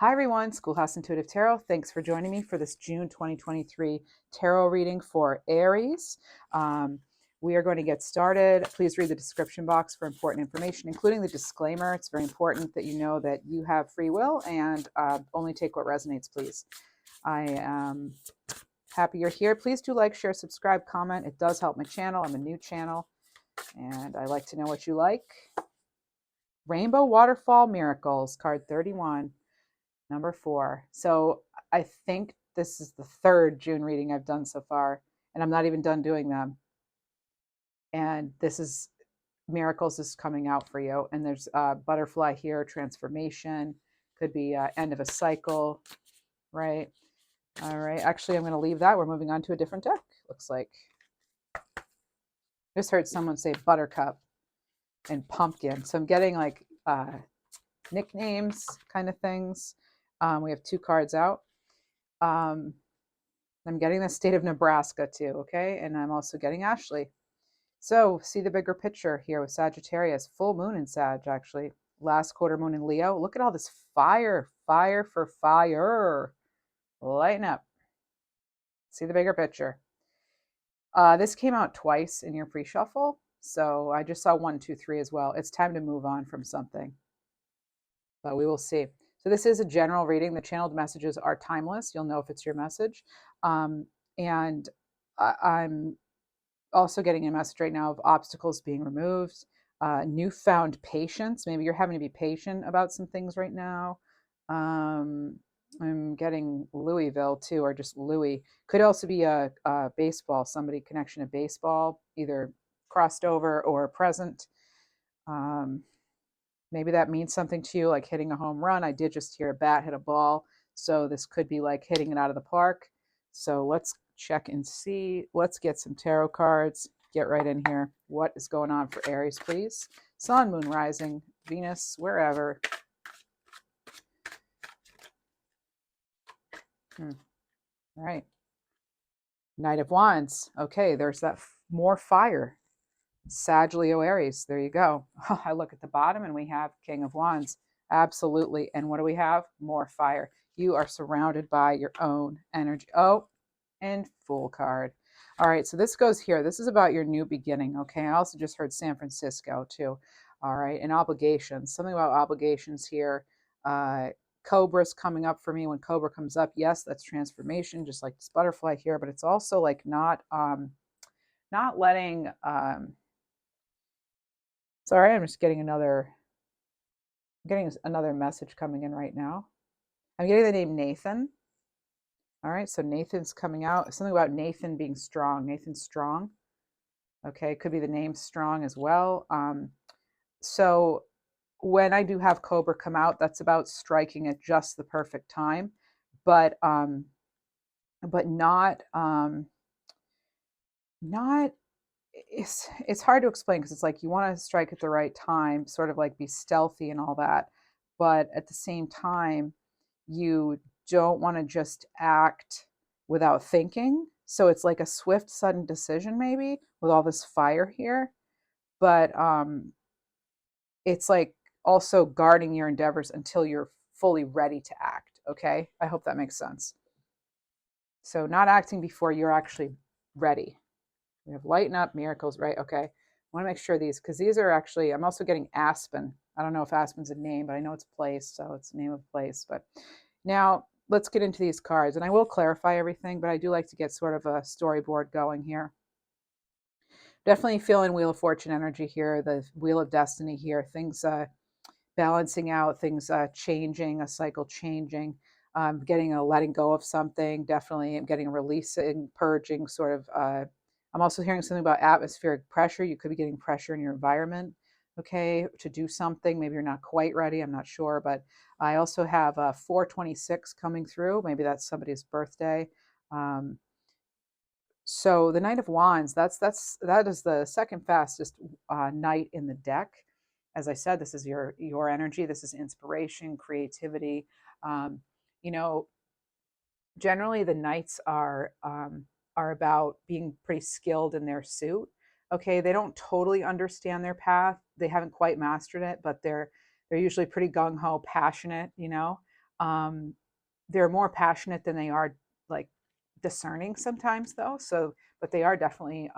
Hi everyone, Schoolhouse Intuitive Tarot. Thanks for joining me for this June 2023 tarot reading for Aries. We are going to get started. Please read the description box for important information, including the disclaimer. It's very important that you know that you have free will and only take what resonates, please. I am happy you're here. Please do like, share, subscribe, comment. It does help my channel. I'm a new channel and I like to know what you like. Rainbow Waterfall Miracles, card 31. Number 4. So I think this is the third June reading I've done so far, and I'm not even done doing them. And this is miracles is coming out for you. And there's a butterfly here, transformation, could be end of a cycle, right? All right. Actually, I'm going to leave that. We're moving on to a different deck, looks like. I just heard someone say buttercup and pumpkin. So I'm getting like nicknames kind of things. We have 2 cards out. I'm getting the state of Nebraska too, okay? And I'm also getting Ashley. So see the bigger picture here with Sagittarius. Full moon in Sag, actually. Last quarter moon in Leo. Look at all this fire. Fire for fire. Lighten up. See the bigger picture. This came out twice in your pre-shuffle. So I just saw 1, 2, 3 as well. It's time to move on from something. But we will see. So this is a general reading. The channeled messages are timeless. You'll know if it's your message. And I'm also getting a message right now of obstacles being removed, newfound patience. Maybe you're having to be patient about some things right now. I'm getting Louisville too, or just Louis. Could also be a baseball, somebody connection to baseball, either crossed over or present. Maybe that means something to you, like hitting a home run. I did just hear a bat hit a ball. So this could be like hitting it out of the park. So let's check and see. Let's get some tarot cards. Get right in here. What is going on for Aries, please? Sun, moon, rising, Venus, wherever. All right. Knight of Wands. Okay, there's that more fire. Sag, Leo, Aries. There you go. I look at the bottom and we have King of Wands. Absolutely. And what do we have? More fire. You are surrounded by your own energy. Oh, and Fool card. All right, so this goes here. This is about your new beginning, okay? I also just heard San Francisco too. All right, and obligations. Something about obligations here. Cobra's coming up for me. When Cobra comes up, yes, that's transformation, just like this butterfly here, but it's also like not letting sorry, I'm just getting another message coming in right now. I'm getting the name Nathan. All right, so Nathan's coming out. Something about Nathan being strong. Nathan's strong. Okay, could be the name Strong as well. So when I do have Cobra come out, that's about striking at just the perfect time, but not it's hard to explain because it's like you want to strike at the right time, sort of like be stealthy and all that, but at the same time you don't want to just act without thinking. So it's like a swift, sudden decision maybe with all this fire here, but it's like also guarding your endeavors until you're fully ready to act. Okay, I hope that makes sense. So not acting before you're actually ready. We have lighten up, miracles, right? Okay. I want to make sure these, because these are actually, I'm also getting Aspen. I don't know if Aspen's a name, but I know it's a place, so it's the name of a place. But now let's get into these cards. And I will clarify everything, but I do like to get sort of a storyboard going here. Definitely feeling Wheel of Fortune energy here, the Wheel of Destiny here, things balancing out, things changing, a cycle changing. Getting a letting go of something, definitely. I'm getting a releasing, purging, sort of. I'm also hearing something about atmospheric pressure. You could be getting pressure in your environment, okay, to do something. Maybe you're not quite ready. I'm not sure. But I also have 426 coming through. Maybe that's somebody's birthday. So the Knight of Wands, that is the second fastest knight in the deck. As I said, this is your energy. This is inspiration, creativity. You know, generally the knights are about being pretty skilled in their suit. Okay, they don't totally understand their path. They haven't quite mastered it, but they're usually pretty gung ho, passionate. You know, They're more passionate than they are like discerning sometimes, though. So, but they are definitely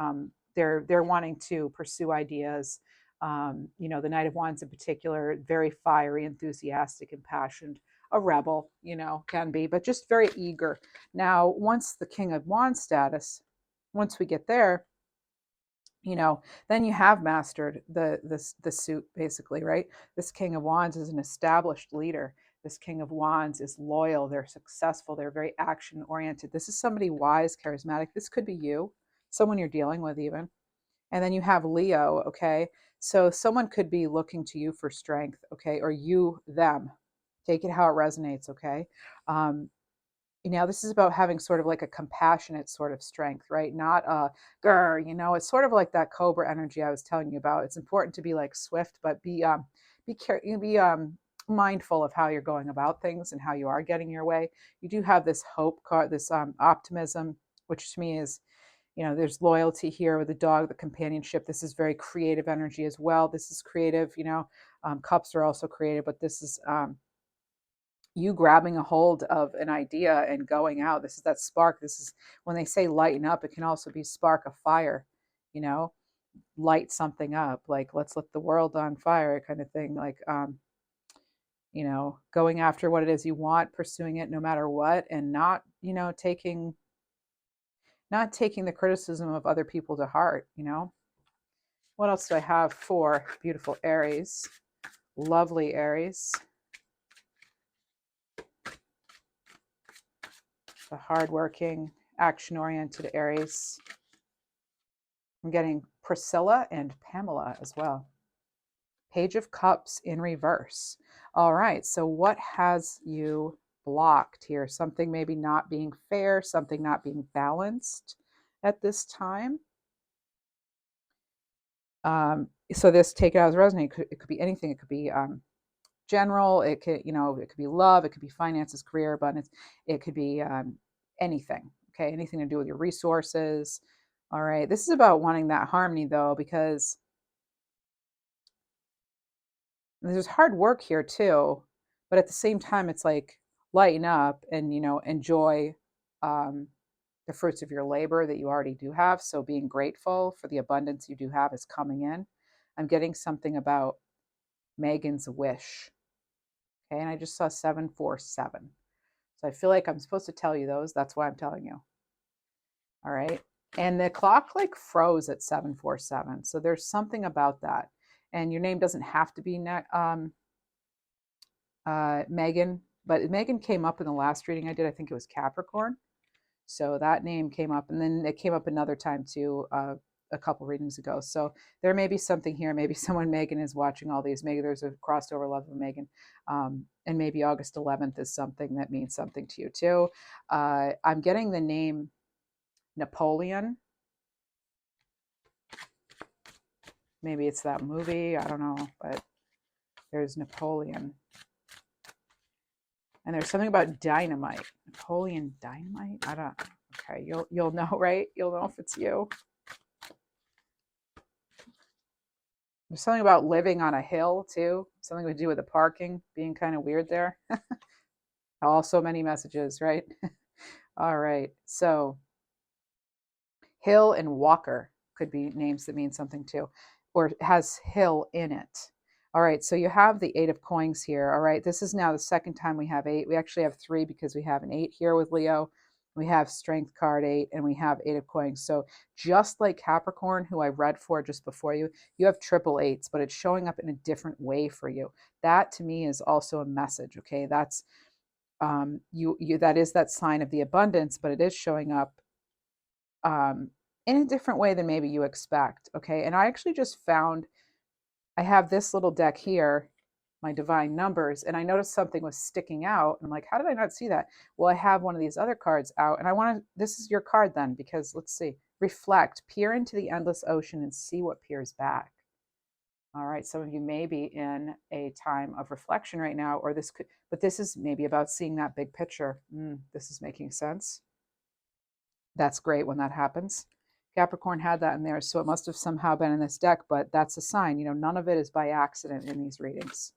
they're wanting to pursue ideas. You know, the Knight of Wands in particular, very fiery, enthusiastic, impassioned, a rebel, you know, can be, but just very eager. Now, once the King of Wands status, once we get there, you know, then you have mastered the suit, basically, right? This King of Wands is an established leader. This King of Wands is loyal, they're successful, they're very action oriented. This is somebody wise, charismatic. This could be you, someone you're dealing with even. And then you have Leo, okay? So someone could be looking to you for strength, okay? Or you them. Take it how it resonates, okay? um, you know, this is about having sort of like a compassionate sort of strength, right? Not a grr, you know, it's sort of like that cobra energy I was telling you about. It's important to be like swift, but be mindful of how you're going about things and how you are getting your way. You do have this hope card, this optimism, which to me is, you know, there's loyalty here with the dog, the companionship. This is very creative energy as well. This is creative, you know, cups are also creative, but this is you grabbing a hold of an idea and going out. This is that spark. This is when they say lighten up, it can also be spark a fire, you know, light something up, like let's let the world on fire kind of thing. Like, you know, going after what it is you want, pursuing it no matter what, and not, you know, not taking the criticism of other people to heart, you know. What else do I have for beautiful Aries? Lovely Aries. The hardworking, action-oriented Aries. I'm getting Priscilla and Pamela as well. Page of Cups in reverse. All right, so what has you blocked here? Something maybe not being fair, something not being balanced at this time. So this, take it as resonate. It could be anything. It could be general. It could, you know, it could be love. It could be finances, career, abundance. It could be anything. Okay, anything to do with your resources. All right, this is about wanting that harmony though, because there's hard work here too, but at the same time, it's like lighten up and, you know, enjoy um, the fruits of your labor that you already do have. So being grateful for the abundance you do have is coming in. I'm getting something about Megan's wish. Okay, and I just saw 747. So I feel like I'm supposed to tell you those. That's why I'm telling you. All right. And the clock like froze at 747. So there's something about that. And your name doesn't have to be Megan, but Megan came up in the last reading I did. I think it was Capricorn. So that name came up, and then it came up another time too, a couple readings ago. So there may be something here. Maybe someone Megan is watching all these. Maybe there's a crossover love of Megan, and maybe August 11th is something that means something to you too. I'm getting the name Napoleon. Maybe it's that movie. I don't know, but there's Napoleon. And there's something about dynamite. Napoleon Dynamite? I don't. Okay, you'll know, right? You'll know if it's you. There's something about living on a hill too. Something to do with the parking being kind of weird there. Also many messages, right? All right. So Hill and Walker could be names that mean something too, or has hill in it. All right, so you have the 8 of coins here. All right, this is now the second time we have 8. We actually have 3 because we have an 8 here with Leo. We have strength card 8, and we have 8 of coins. So just like Capricorn, who I read for just before you, you have triple 8s, but it's showing up in a different way for you. That to me is also a message. Okay, that's that is that sign of the abundance, but it is showing up in a different way than maybe you expect. Okay, and I actually just found I have this little deck here, my divine numbers, and I noticed something was sticking out. I'm like, how did I not see that? Well, I have one of these other cards out, and I want to, this is your card then, because let's see, reflect, peer into the endless ocean and see what peers back. All right, some of you may be in a time of reflection right now, or this could, but this is maybe about seeing that big picture. This is making sense. That's great when that happens. Capricorn had that in there, so it must have somehow been in this deck, but that's a sign. You know, none of it is by accident in these readings.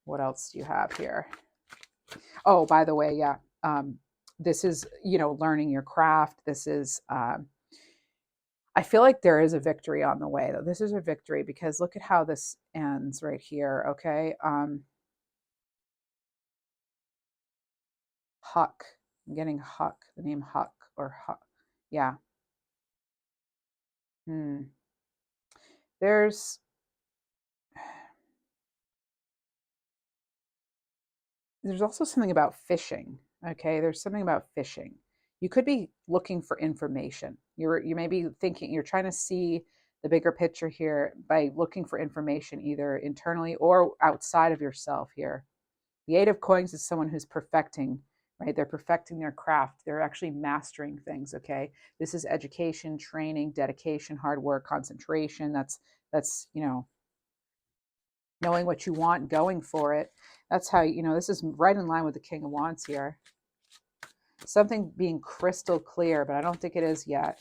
What else do you have here? Oh, by the way, yeah. This is, you know, learning your craft. This is, I feel like there is a victory on the way, though. This is a victory because look at how this ends right here. Okay. Huck. I'm getting Huck, the name Huck or Huck. Yeah. Hmm. There's, there's also something about fishing. Okay. There's something about fishing. You could be looking for information. You may be thinking, you're trying to see the bigger picture here by looking for information either internally or outside of yourself here. The Eight of Coins is someone who's perfecting, right? They're perfecting their craft. They're actually mastering things, okay? This is education, training, dedication, hard work, concentration. That's, you know, knowing what you want, going for it. That's how, you know, this is right in line with the King of Wands here. Something being crystal clear, but I don't think it is yet.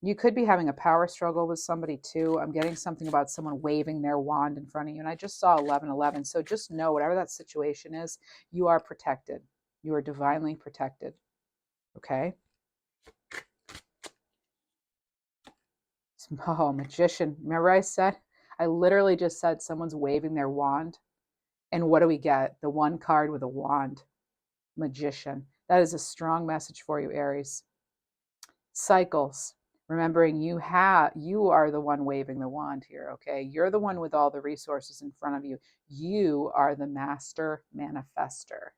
You could be having a power struggle with somebody too. I'm getting something about someone waving their wand in front of you. And I just saw 1111. So just know whatever that situation is, you are protected. You are divinely protected. Okay. Oh, magician. Remember I literally just said someone's waving their wand. And what do we get? The one card with a wand. Magician. That is a strong message for you, Aries. Cycles. Remembering you are the one waving the wand here, okay? You're the one with all the resources in front of you. You are the master manifester.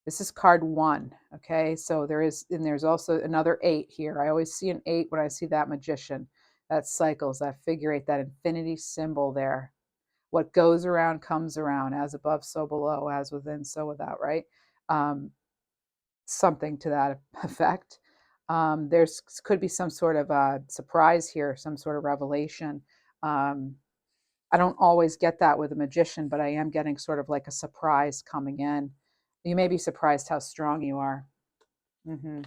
This is card 1, okay? So there's also another 8 here. I always see an 8 when I see that magician. That cycles, that figure 8, that infinity symbol there. What goes around comes around, as above, so below, as within, so without, right? Something to that effect. There's could be some sort of a surprise here, some sort of revelation. I don't always get that with a magician, but I am getting sort of like a surprise coming in. You may be surprised how strong you are. Mm-hmm.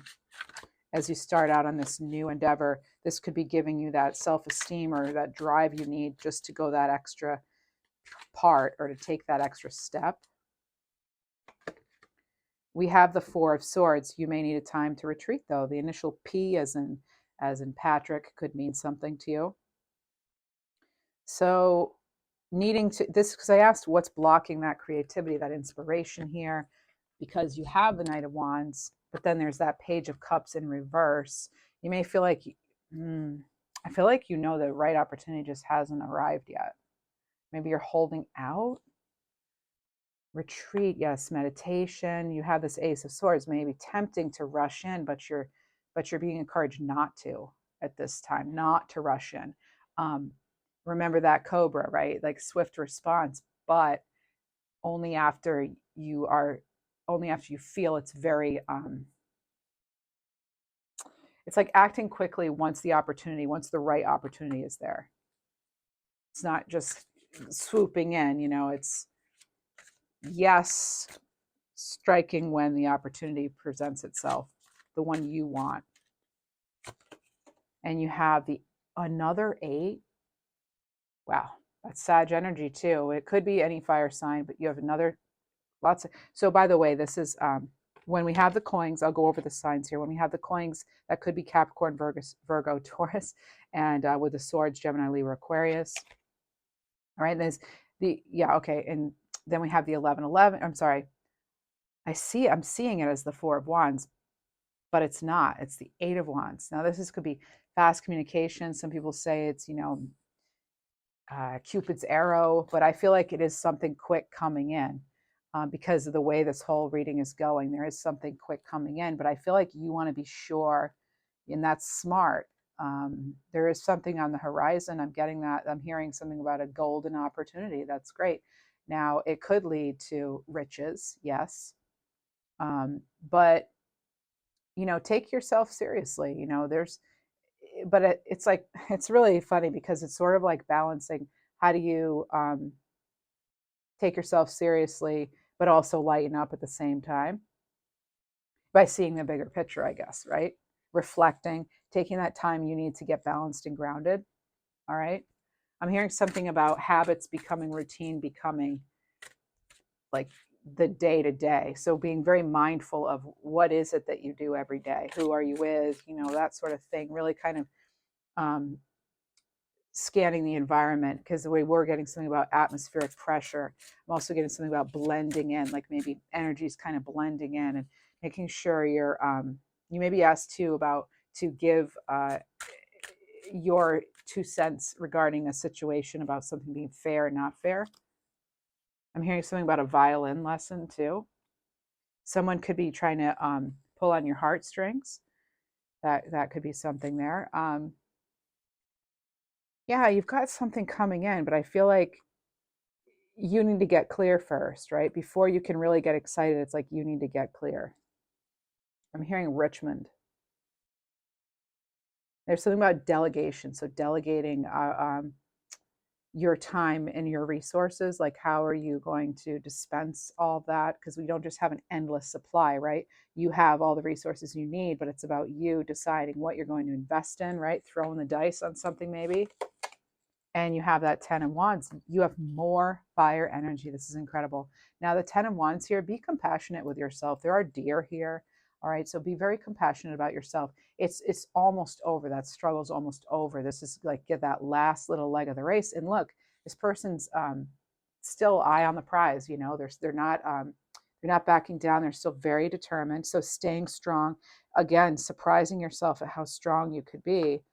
As you start out on this new endeavor, this could be giving you that self-esteem or that drive you need just to go that extra part or to take that extra step. We have the Four of Swords. You may need a time to retreat, though. The initial P, as in Patrick, could mean something to you. So needing to this, because I asked what's blocking that creativity, that inspiration here, because you have the Knight of Wands, but then there's that Page of Cups in reverse. You may feel like, I feel like you know the right opportunity just hasn't arrived yet. Maybe you're holding out. Retreat, yes, meditation. You have this Ace of Swords, maybe tempting to rush in, but you're being encouraged not to at this time, not to rush in. Remember that Cobra, right? Like swift response, but only after you feel it's very it's like acting quickly once the right opportunity is there. It's not just swooping in, you know, it's yes, striking when the opportunity presents itself, the one you want. And you have the another 8. Wow, that's Sag energy too. It could be any fire sign, but you have another lots of. So by the way, this is when we have the coins. I'll go over the signs here. When we have the coins, that could be Capricorn, Virgo, Taurus, and with the swords, Gemini, Libra, Aquarius. All right, there's the okay, and then we have the 1111. I'm sorry. I'm seeing it as the Four of Wands, but it's not. It's the Eight of Wands. Now, could be fast communication. Some people say it's, Cupid's arrow, but I feel like it is something quick coming in because of the way this whole reading is going. There is something quick coming in, but I feel like you want to be sure, and that's smart. There is something on the horizon. I'm getting that. I'm hearing something about a golden opportunity. That's great. Now, it could lead to riches, yes, but take yourself seriously. It's like, it's really funny because it's sort of like balancing. How do you take yourself seriously, but also lighten up at the same time? By seeing the bigger picture, I guess, right? Reflecting, taking that time you need to get balanced and grounded. All right. I'm hearing something about habits becoming routine, becoming like the day to day. So being very mindful of what is it that you do every day? Who are you with? You know, that sort of thing. Really kind of um, scanning the environment, because the way we're getting something about atmospheric pressure, I'm also getting something about blending in, like maybe energy is kind of blending in and making sure you're, you may be asked too about to give your 2 cents regarding a situation about something being fair or not fair. I'm hearing something about a violin lesson too. Someone could be trying to pull on your heartstrings. That could be something there. Yeah, you've got something coming in, but I feel like you need to get clear first, right? Before you can really get excited, it's like you need to get clear. I'm hearing Richmond. There's something about delegation. So delegating your time and your resources, like how are you going to dispense all of that? Because we don't just have an endless supply, right? You have all the resources you need, but it's about you deciding what you're going to invest in, right? Throwing the dice on something maybe. And you have that 10 of wands, you have more fire energy. This is incredible. Now the 10 of wands here, be compassionate with yourself. There are deer here. All right, so be very compassionate about yourself. It's almost over. That struggle's almost over. This is like get that last little leg of the race. And look, this person's still eye on the prize. You know, they're not backing down. They're still very determined. So staying strong. Again, surprising yourself at how strong you could be.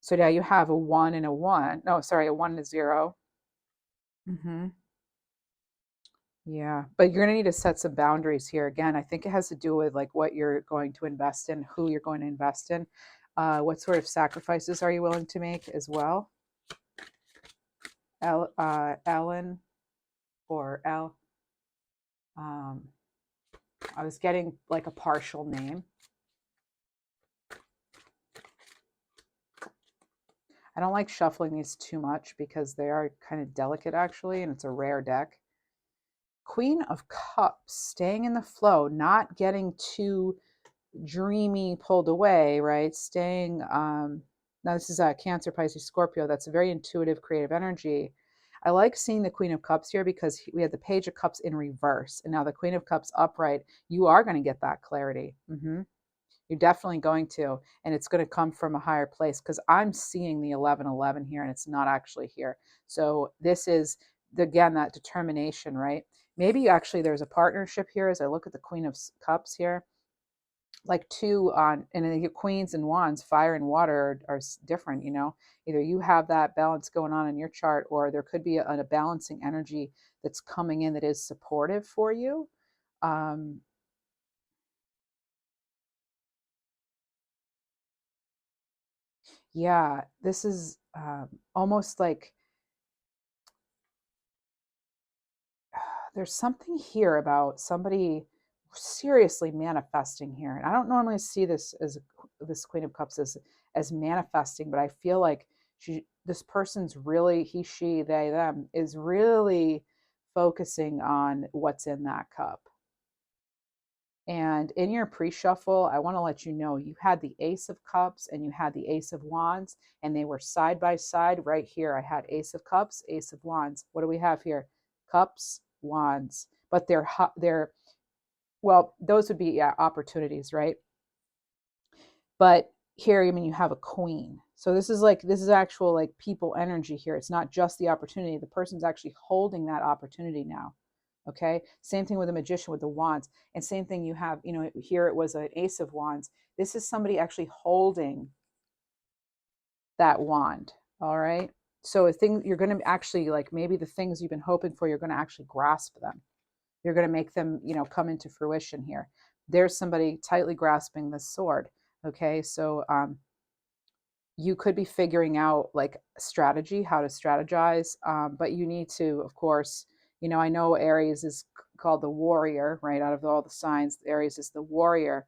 So now you have a 1 and a 1. No, sorry, a 1 and a 0. Mm-hmm. Yeah, but you're going to need to set some boundaries here. Again, I think it has to do with like what you're going to invest in, who you're going to invest in, what sort of sacrifices are you willing to make as well. Ellen or L. I was getting like a partial name. I don't like shuffling these too much because they are kind of delicate actually, and it's a rare deck. Queen of Cups, staying in the flow, not getting too dreamy, pulled away, right? Staying, now this is a Cancer, Pisces, Scorpio. That's a very intuitive, creative energy. I like seeing the Queen of Cups here because we had the Page of Cups in reverse. And now the Queen of Cups upright, you are going to get that clarity. You're definitely going to, and it's going to come from a higher place because I'm seeing the 1111 here and it's not actually here. So this is, again, that determination, right? Maybe actually there's a partnership here as I look at the Queen of Cups here. Like two on, and the queens and wands, fire and water are different, you know. Either you have that balance going on in your chart, or there could be a balancing energy that's coming in that is supportive for you. Yeah, this is almost like there's something here about somebody seriously manifesting here. And I don't normally see this as this Queen of Cups as manifesting, but I feel like this person's really, he, she, they, them, is really focusing on what's in that cup. And in your pre-shuffle, I want to let you know you had the Ace of Cups and you had the Ace of Wands, and they were side by side right here. I had Ace of Cups, Ace of Wands. What do we have here? Cups, Wands. But they're well, those would be, yeah, opportunities, right? But here, I mean, you have a queen. So this is actual like people energy here. It's not just the opportunity. The person's actually holding that opportunity now. Okay. Same thing with the magician with the wands. And same thing you have, you know, here it was an ace of wands. This is somebody actually holding that wand. All right. So a thing you're going to actually like maybe the things you've been hoping for, you're going to actually grasp them. You're going to make them, you know, come into fruition here. There's somebody tightly grasping the sword. Okay. So, you could be figuring out like strategy, how to strategize, but you need to, of course, you know, I know Aries is called the warrior, right? Out of all the signs, Aries is the warrior.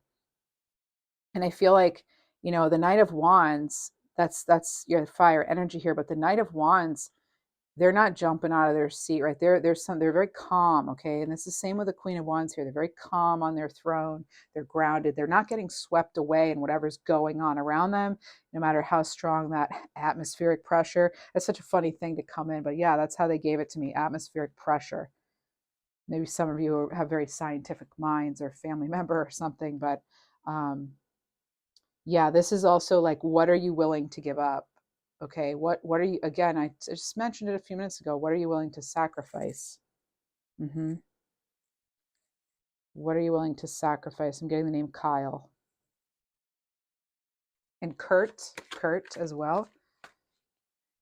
And I feel like, you know, the Knight of Wands, that's your fire energy here, but the Knight of Wands, they're not jumping out of their seat, right? They're very calm, okay? And it's the same with the Queen of Wands here. They're very calm on their throne. They're grounded. They're not getting swept away in whatever's going on around them, no matter how strong that atmospheric pressure. It's such a funny thing to come in, but yeah, that's how they gave it to me, atmospheric pressure. Maybe some of you have very scientific minds or family member or something, but yeah, this is also like, what are you willing to give up? Okay, what are you, again, I just mentioned it a few minutes ago. What are you willing to sacrifice? What are you willing to sacrifice? I'm getting the name Kyle. And Kurt as well.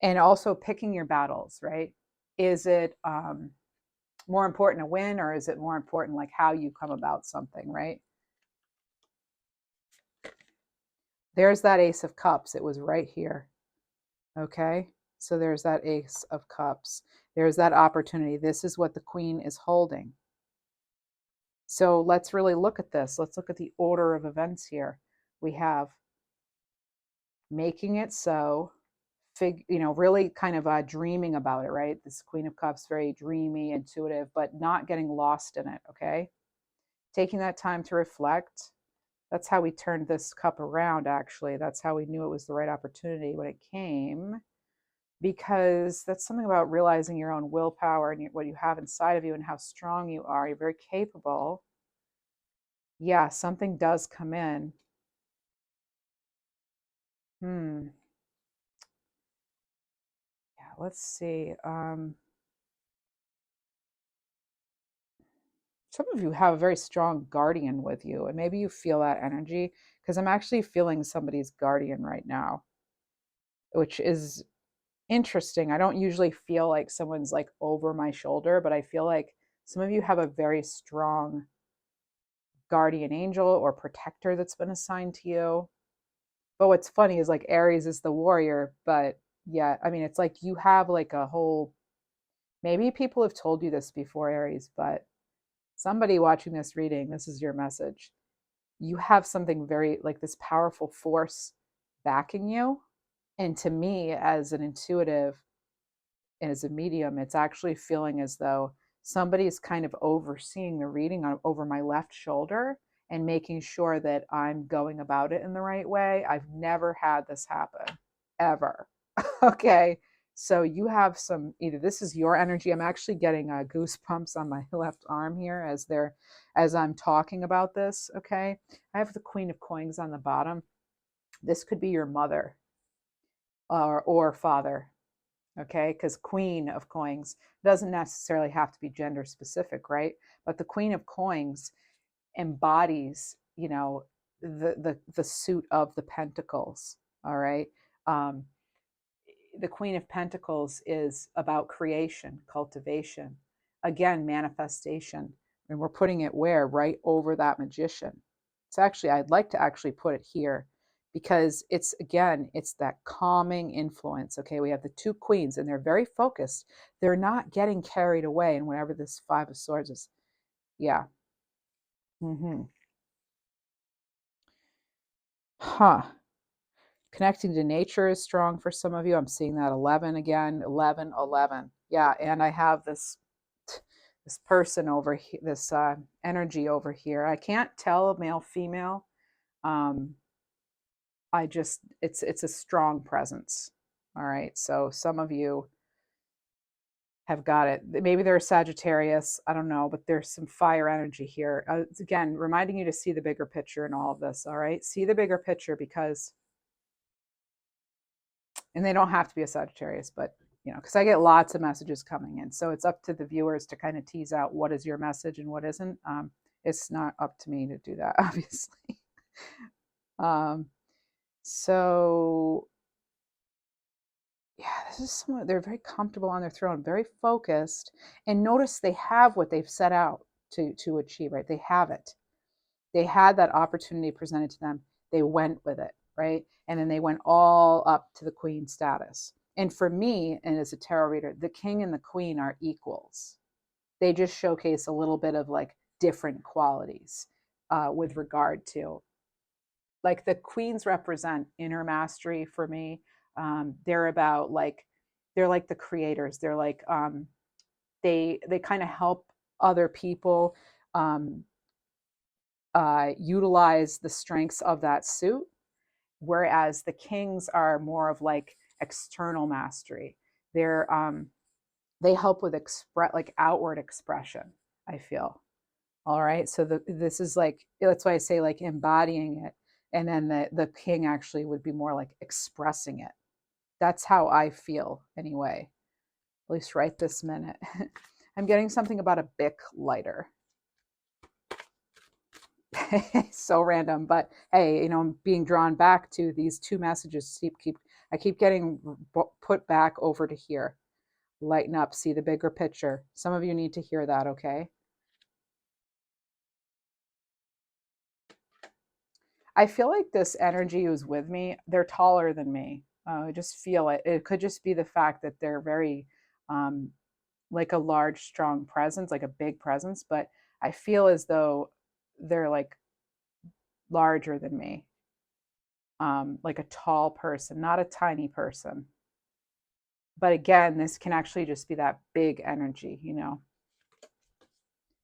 And also picking your battles, right? Is it more important to win, or is it more important like how you come about something, right? There's that Ace of Cups. It was right here. Okay. So there's that Ace of Cups. There's that opportunity. This is what the Queen is holding. So let's really look at this. Let's look at the order of events here. We have making it so, really kind of dreaming about it, right? This Queen of Cups, very dreamy, intuitive, but not getting lost in it, okay? Taking that time to reflect. That's how we turned this cup around, actually. That's how we knew it was the right opportunity when it came, because that's something about realizing your own willpower and what you have inside of you and how strong you are. You're very capable. Yeah, something does come in. Yeah, let's see. Some of you have a very strong guardian with you, and maybe you feel that energy, because I'm actually feeling somebody's guardian right now, which is interesting. I don't usually feel like someone's like over my shoulder, but I feel like some of you have a very strong guardian angel or protector that's been assigned to you. But what's funny is like Aries is the warrior, but yeah, I mean, it's like you have like a whole, maybe people have told you this before, Aries, but somebody watching this reading, this is your message. You have something very like this powerful force backing you. And to me, as an intuitive and as a medium, it's actually feeling as though somebody's kind of overseeing the reading over my left shoulder and making sure that I'm going about it in the right way. I've never had this happen, ever. Okay. So you have some, either this is your energy. I'm actually getting goosebumps on my left arm here as I'm talking about this. Okay. I have the Queen of Coins on the bottom. This could be your mother or father. Okay. Because Queen of Coins doesn't necessarily have to be gender specific, right? But the Queen of Coins embodies, the suit of the Pentacles. All right. Um, the Queen of Pentacles is about creation, cultivation, again, manifestation. And we're putting it where? Right over that Magician. It's actually, I'd like to actually put it here because it's, again, it's that calming influence. Okay, we have the two queens and they're very focused. They're not getting carried away in whatever this Five of Swords is. Yeah. Huh. Connecting to nature is strong for some of you. I'm seeing that 11 again, 11, 11. Yeah, and I have this person over here, this energy over here. I can't tell male, female. Um, I just, it's a strong presence. All right, so some of you have got it. Maybe they're a Sagittarius. I don't know, but there's some fire energy here. Again, reminding you to see the bigger picture in all of this. All right, see the bigger picture because and they don't have to be a Sagittarius, but because I get lots of messages coming in. So it's up to the viewers to kind of tease out what is your message and what isn't. It's not up to me to do that, obviously. um, so yeah, this is someone, they're very comfortable on their throne, very focused. And notice they have what they've set out to achieve, right? They have it. They had that opportunity presented to them. They went with it, right? And then they went all up to the queen status. And for me, and as a tarot reader, the king and the queen are equals. They just showcase a little bit of like different qualities with regard to, like, the queens represent inner mastery for me. They're about like, they're like the creators. They're like, they kind of help other people um, utilize the strengths of that suit, whereas the kings are more of like external mastery. They're they help with like outward expression. I feel. All right. So this is like, that's why I say like embodying it. And then the king actually would be more like expressing it. That's how I feel anyway, at least right this minute. I'm getting something about a Bic lighter. So random, but hey, you know, I'm being drawn back to these two messages. I keep getting put back over to here. Lighten up, see the bigger picture. Some of you need to hear that, okay? I feel like this energy who's with me, they're taller than me. I just feel it. It could just be the fact that they're very, um, like a large, strong presence, like a big presence, but I feel as though they're like larger than me, like a tall person, not a tiny person. But again, this can actually just be that big energy, you know.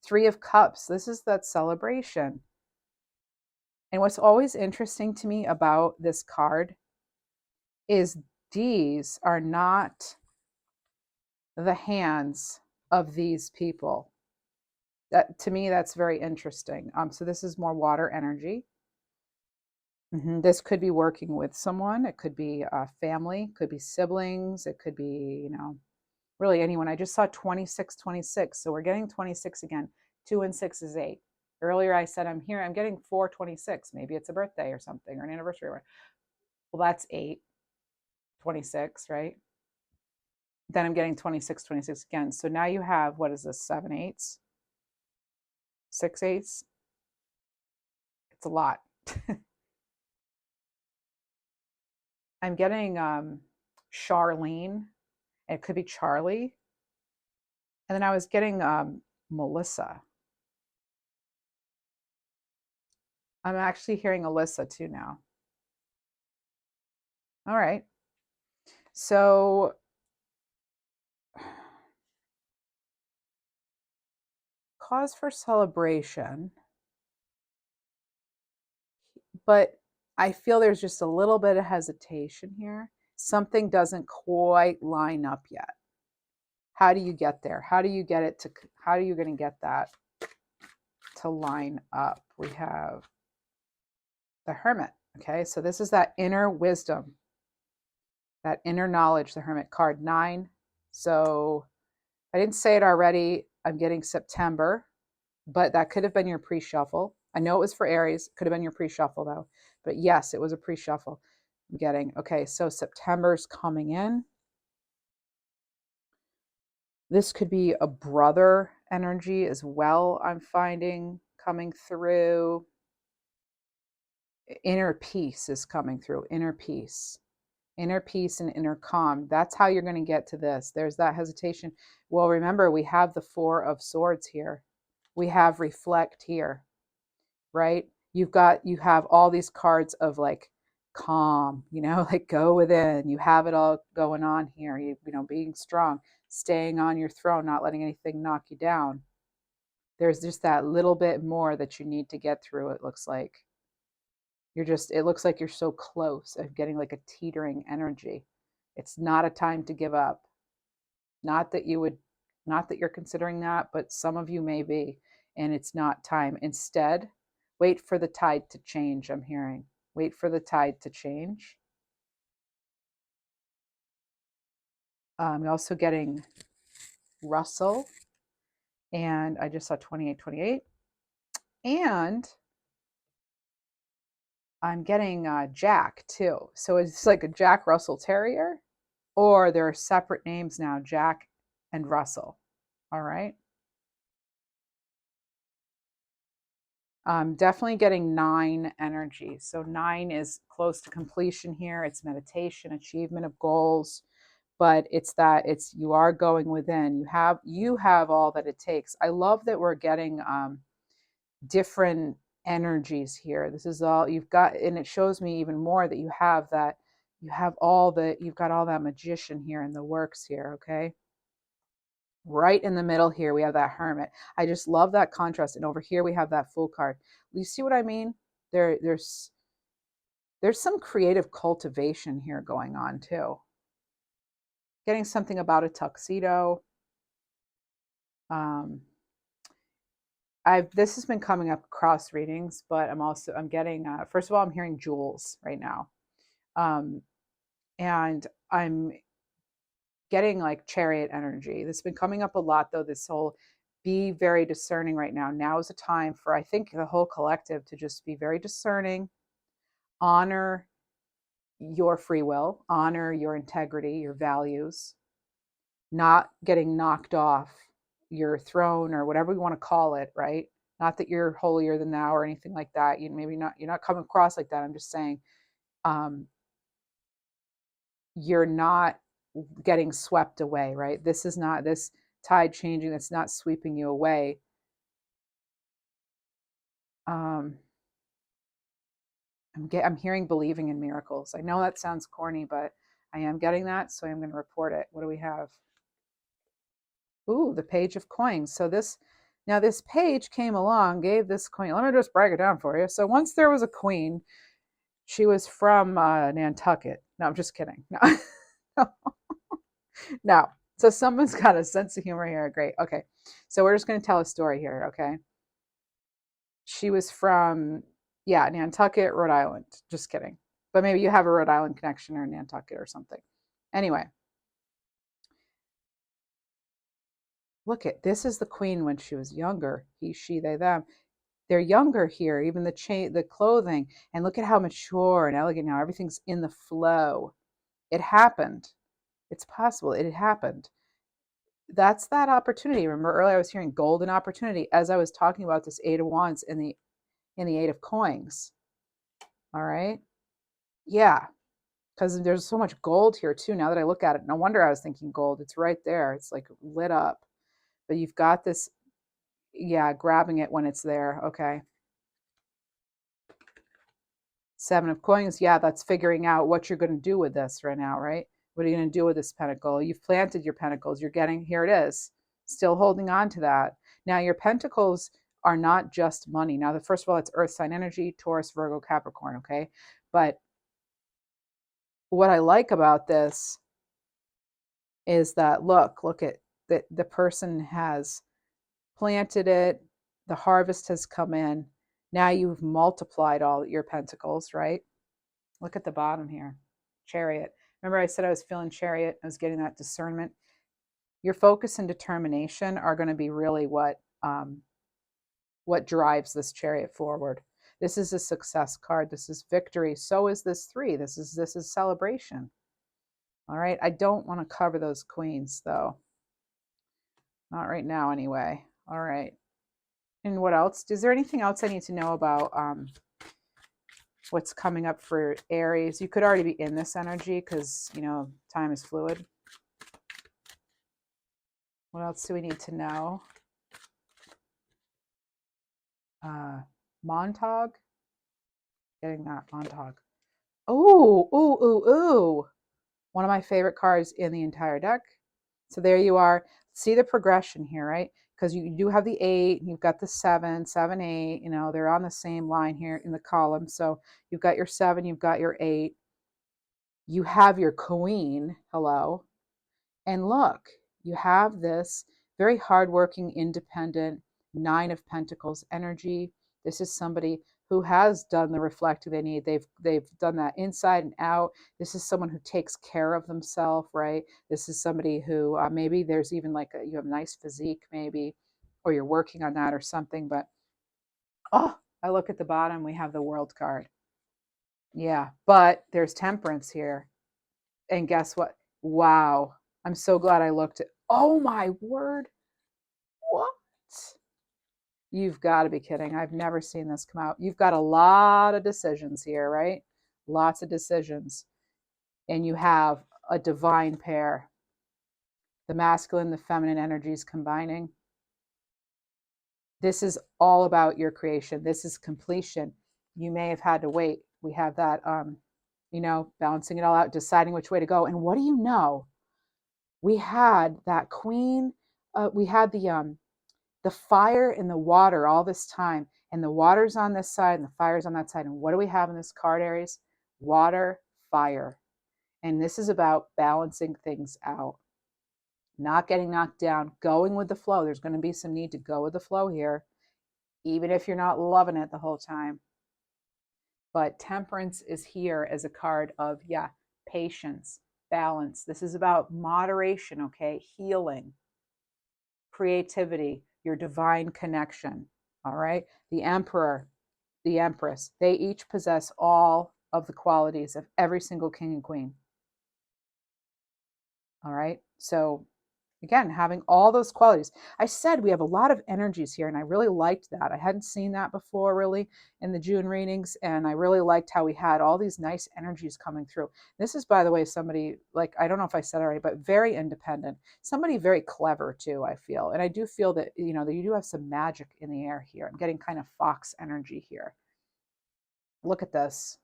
Three of Cups, this is that celebration. And what's always interesting to me about this card is these are not the hands of these people. That to me, that's very interesting. So this is more water energy. This could be working with someone. It could be a family, could be siblings. It could be, you know, really anyone. I just saw 26, 26. So we're getting 26 again. 2 and 6 is 8. Earlier I said I'm getting 426. Maybe it's a birthday or something or an anniversary. Well, that's 8, 26, right? Then I'm getting 26, 26 again. So now you have, what is this, 7 eights, 6 eights? It's a lot. I'm getting Charlene. It could be Charlie. And then I was getting Melissa. I'm actually hearing Alyssa too now. All right. So cause for celebration, but I feel there's just a little bit of hesitation here. Something doesn't quite line up yet. How do you get there? How do you get it to, how are you going to get that to line up? We have the Hermit. Okay, so this is that inner wisdom, that inner knowledge, the Hermit card 9. So I didn't say it already. I'm getting September, but that could have been your pre-shuffle. I know it was for Aries. Could have been your pre-shuffle though. But yes, it was a pre-shuffle. I'm getting, okay, so September's coming in. This could be a brother energy as well, I'm finding coming through. Inner peace is coming through. Inner peace and inner calm. That's how you're going to get to this. There's that hesitation. Well, remember, we have the 4 of Swords here. We have reflect here, right? You have all these cards of like calm, you know, like go within. You have it all going on here. You know, being strong, staying on your throne, not letting anything knock you down. There's just that little bit more that you need to get through, it looks like. It looks like you're so close of getting like a teetering energy. It's not a time to give up. Not that you would, not that you're considering that, but some of you may be, and it's not time. Instead, wait for the tide to change, I'm hearing. Wait for the tide to change. I'm also getting Russell, and I just saw 28, 28. And I'm getting Jack too. So it's like a Jack Russell Terrier, or there are separate names now, Jack and Russell. All right. Definitely getting 9 energy. So 9 is close to completion here. It's meditation, achievement of goals, but it's you are going within. You have all that it takes. I love that we're getting different energies here. This is all you've got, and it shows me even more that you've got all that magician here in the works here. Okay. Right in the middle here, we have that Hermit. I just love that contrast. And over here, we have that Fool card. You see what I mean? There's some creative cultivation here going on too. Getting something about a tuxedo. Um, this has been coming up across readings, but I'm getting, first of all, I'm hearing jewels right now. Um, and I'm getting like chariot energy. This has been coming up a lot though, this whole be very discerning right now. Now is a time for, I think, the whole collective to just be very discerning, honor your free will, honor your integrity, your values, not getting knocked off your throne or whatever you want to call it, right? Not that you're holier than thou or anything like that. You maybe not, you're not coming across like that. I'm just saying, um, you're not getting swept away, right? This is not this tide changing. That's not sweeping you away. Um, I'm hearing believing in miracles. I know that sounds corny, but I am getting that, so I'm going to report it. What do we have? Ooh, the page of coins. So this page came along, gave this queen. Let me just break it down for you. So once there was a queen. She was from Nantucket. No, I'm just kidding. No, no. So someone's got a sense of humor here. Great. Okay. So we're just going to tell a story here. Okay. She was from, yeah, Nantucket, Rhode Island. Just kidding. But maybe you have a Rhode Island connection or Nantucket or something. Anyway, look at this is the queen when she was younger. He, she, they, them. They're younger here. Even the clothing, and look at how mature and elegant now. Everything's in the flow. It happened. It's possible. It had happened. That's that opportunity. Remember earlier I was hearing golden opportunity as I was talking about this Eight of Wands in the Eight of Coins. All right. Yeah. Because there's so much gold here too. Now that I look at it, no wonder I was thinking gold. It's right there. It's like lit up. But you've got this, yeah, grabbing it when it's there. Okay. Seven of Coins. Yeah, that's figuring out what you're going to do with this right now, right? What are you going to do with this pentacle? You've planted your pentacles. You're getting, here it is, still holding on to that. Now, your pentacles are not just money. Now, first of all, it's earth sign energy, Taurus, Virgo, Capricorn, okay? But what I like about this is that, look at the person has planted it. The harvest has come in. Now you've multiplied all your pentacles, right? Look at the bottom here. Chariot. Remember I said I was feeling chariot. I was getting that discernment. Your focus and determination are going to be really what drives this chariot forward. This is a success card. This is victory. So is this three. This is celebration. All right. I don't want to cover those queens though. Not right now anyway. All right. And what else? Is there anything else I need to know about what's coming up for Aries? You could already be in this energy because, you know, time is fluid. What else do we need to know? Montauk. Getting that Montauk. Oh, ooh, ooh, ooh. One of my favorite cards in the entire deck. So there you are. See the progression here, right? Because you do have the 8, you've got the 7, 7, 8, you know, they're on the same line here in the column. So you've got your 7, you've got your 8. You have your queen, hello. And look, you have this very hardworking, independent 9 of Pentacles energy. This is somebody who has done the reflecting they need. They've done that inside and out. This is someone who takes care of themselves, right? This is somebody who maybe there's even like you have a nice physique, maybe, or you're working on that or something. But oh, I look at the bottom. We have the World card. Yeah, but there's Temperance here. And guess what? Wow. I'm so glad I looked at. Oh my word. What? You've got to be kidding. I've never seen this come out. You've got a lot of decisions here, right? Lots of decisions. And you have a divine pair. The masculine, the feminine energies combining. This is all about your creation. This is completion. You may have had to wait. We have that, you know, balancing it all out, deciding which way to go. And what do you know? We had that queen. We had the fire and the water all this time, and the water's on this side and the fire's on that side. And what do we have in this card, Aries? Water, fire. And this is about balancing things out, not getting knocked down, going with the flow. There's going to be some need to go with the flow here even if you're not loving it the whole time. But Temperance is here as a card of, yeah, patience, balance. This is about moderation, okay? Healing, creativity, your divine connection. All right. The Emperor, the Empress, they each possess all of the qualities of every single king and queen. All right. So again, having all those qualities. I said we have a lot of energies here, and I really liked that. I hadn't seen that before really in the June readings, and I really liked how we had all these nice energies coming through. This is, by the way, somebody, like, I don't know if I said it already, but very independent, somebody very clever too, I feel. And I do feel that, you know, that you do have some magic in the air here. I'm getting kind of fox energy here. Look at this.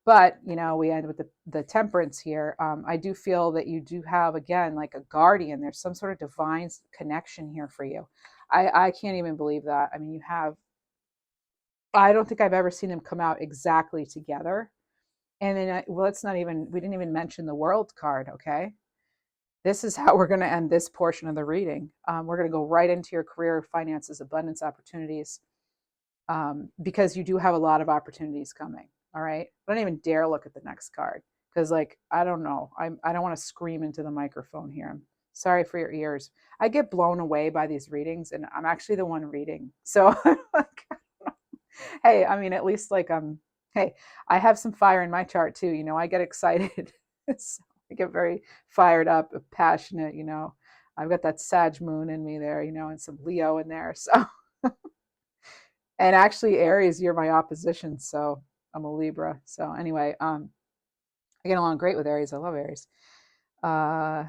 But, you know, we end with the Temperance here. I do feel that you do have, again, like a guardian. There's some sort of divine connection here for you. I can't even believe that. I mean, you have, I don't think I've ever seen them come out exactly together. And then, well, it's not even, we didn't even mention the World card, okay? This is how we're going to end this portion of the reading. We're going to go right into your career, finances, abundance, opportunities, because you do have a lot of opportunities coming. All right. I don't even dare look at the next card because, like, I don't know. I don't want to scream into the microphone here. I'm sorry for your ears. I get blown away by these readings, and I'm actually the one reading. So, hey, I mean, at least like hey, I have some fire in my chart too. You know, I get excited. So I get very fired up, passionate. You know, I've got that Sag moon in me there. You know, and some Leo in there. So. And actually, Aries, you're my opposition, so I'm a Libra. So anyway, I get along great with Aries. I love Aries. Uh,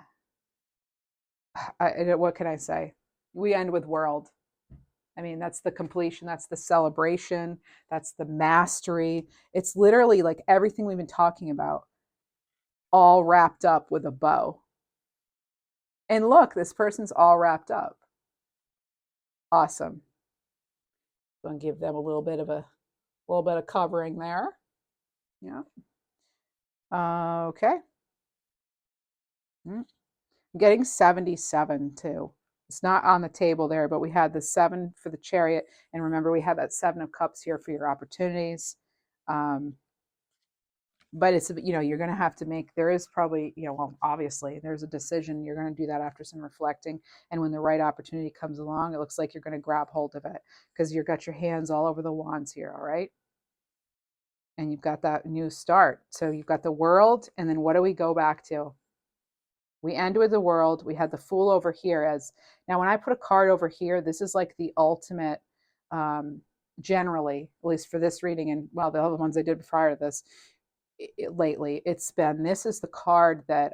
what can I say? We end with World. I mean, that's the completion. That's the celebration. That's the mastery. It's literally like everything we've been talking about, all wrapped up with a bow. And look, this person's all wrapped up. Awesome. Going to give them a little bit of covering there. Yeah. Okay. I'm getting 77 too. It's not on the table there, but we had the 7 for the Chariot. And remember, we had that 7 of Cups here for your opportunities. But it's, you know, you're going to have to make, there is probably, you know, well, obviously there's a decision. You're going to do that after some reflecting. And when the right opportunity comes along, it looks like you're going to grab hold of it because you've got your hands all over the wands here. All right. And you've got that new start. So you've got the World. And then what do we go back to? We end with the World. We had the Fool over here. As now, when I put a card over here, this is like the ultimate, generally, at least for this reading, and well, the other ones I did prior to this, lately, it's been, this is the card that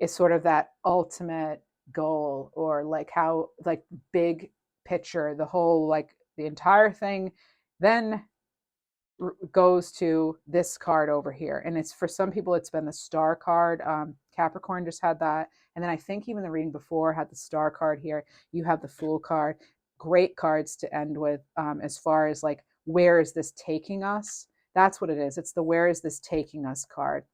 is sort of that ultimate goal, or like how, like, big picture, the whole, like the entire thing, then goes to this card over here. And it's, for some people, it's been the Star card. Capricorn just had that. And then I think even the reading before had the Star card here. You have the Fool card. Great cards to end with, as far as like, where is this taking us? That's what it is. It's the where is this taking us card.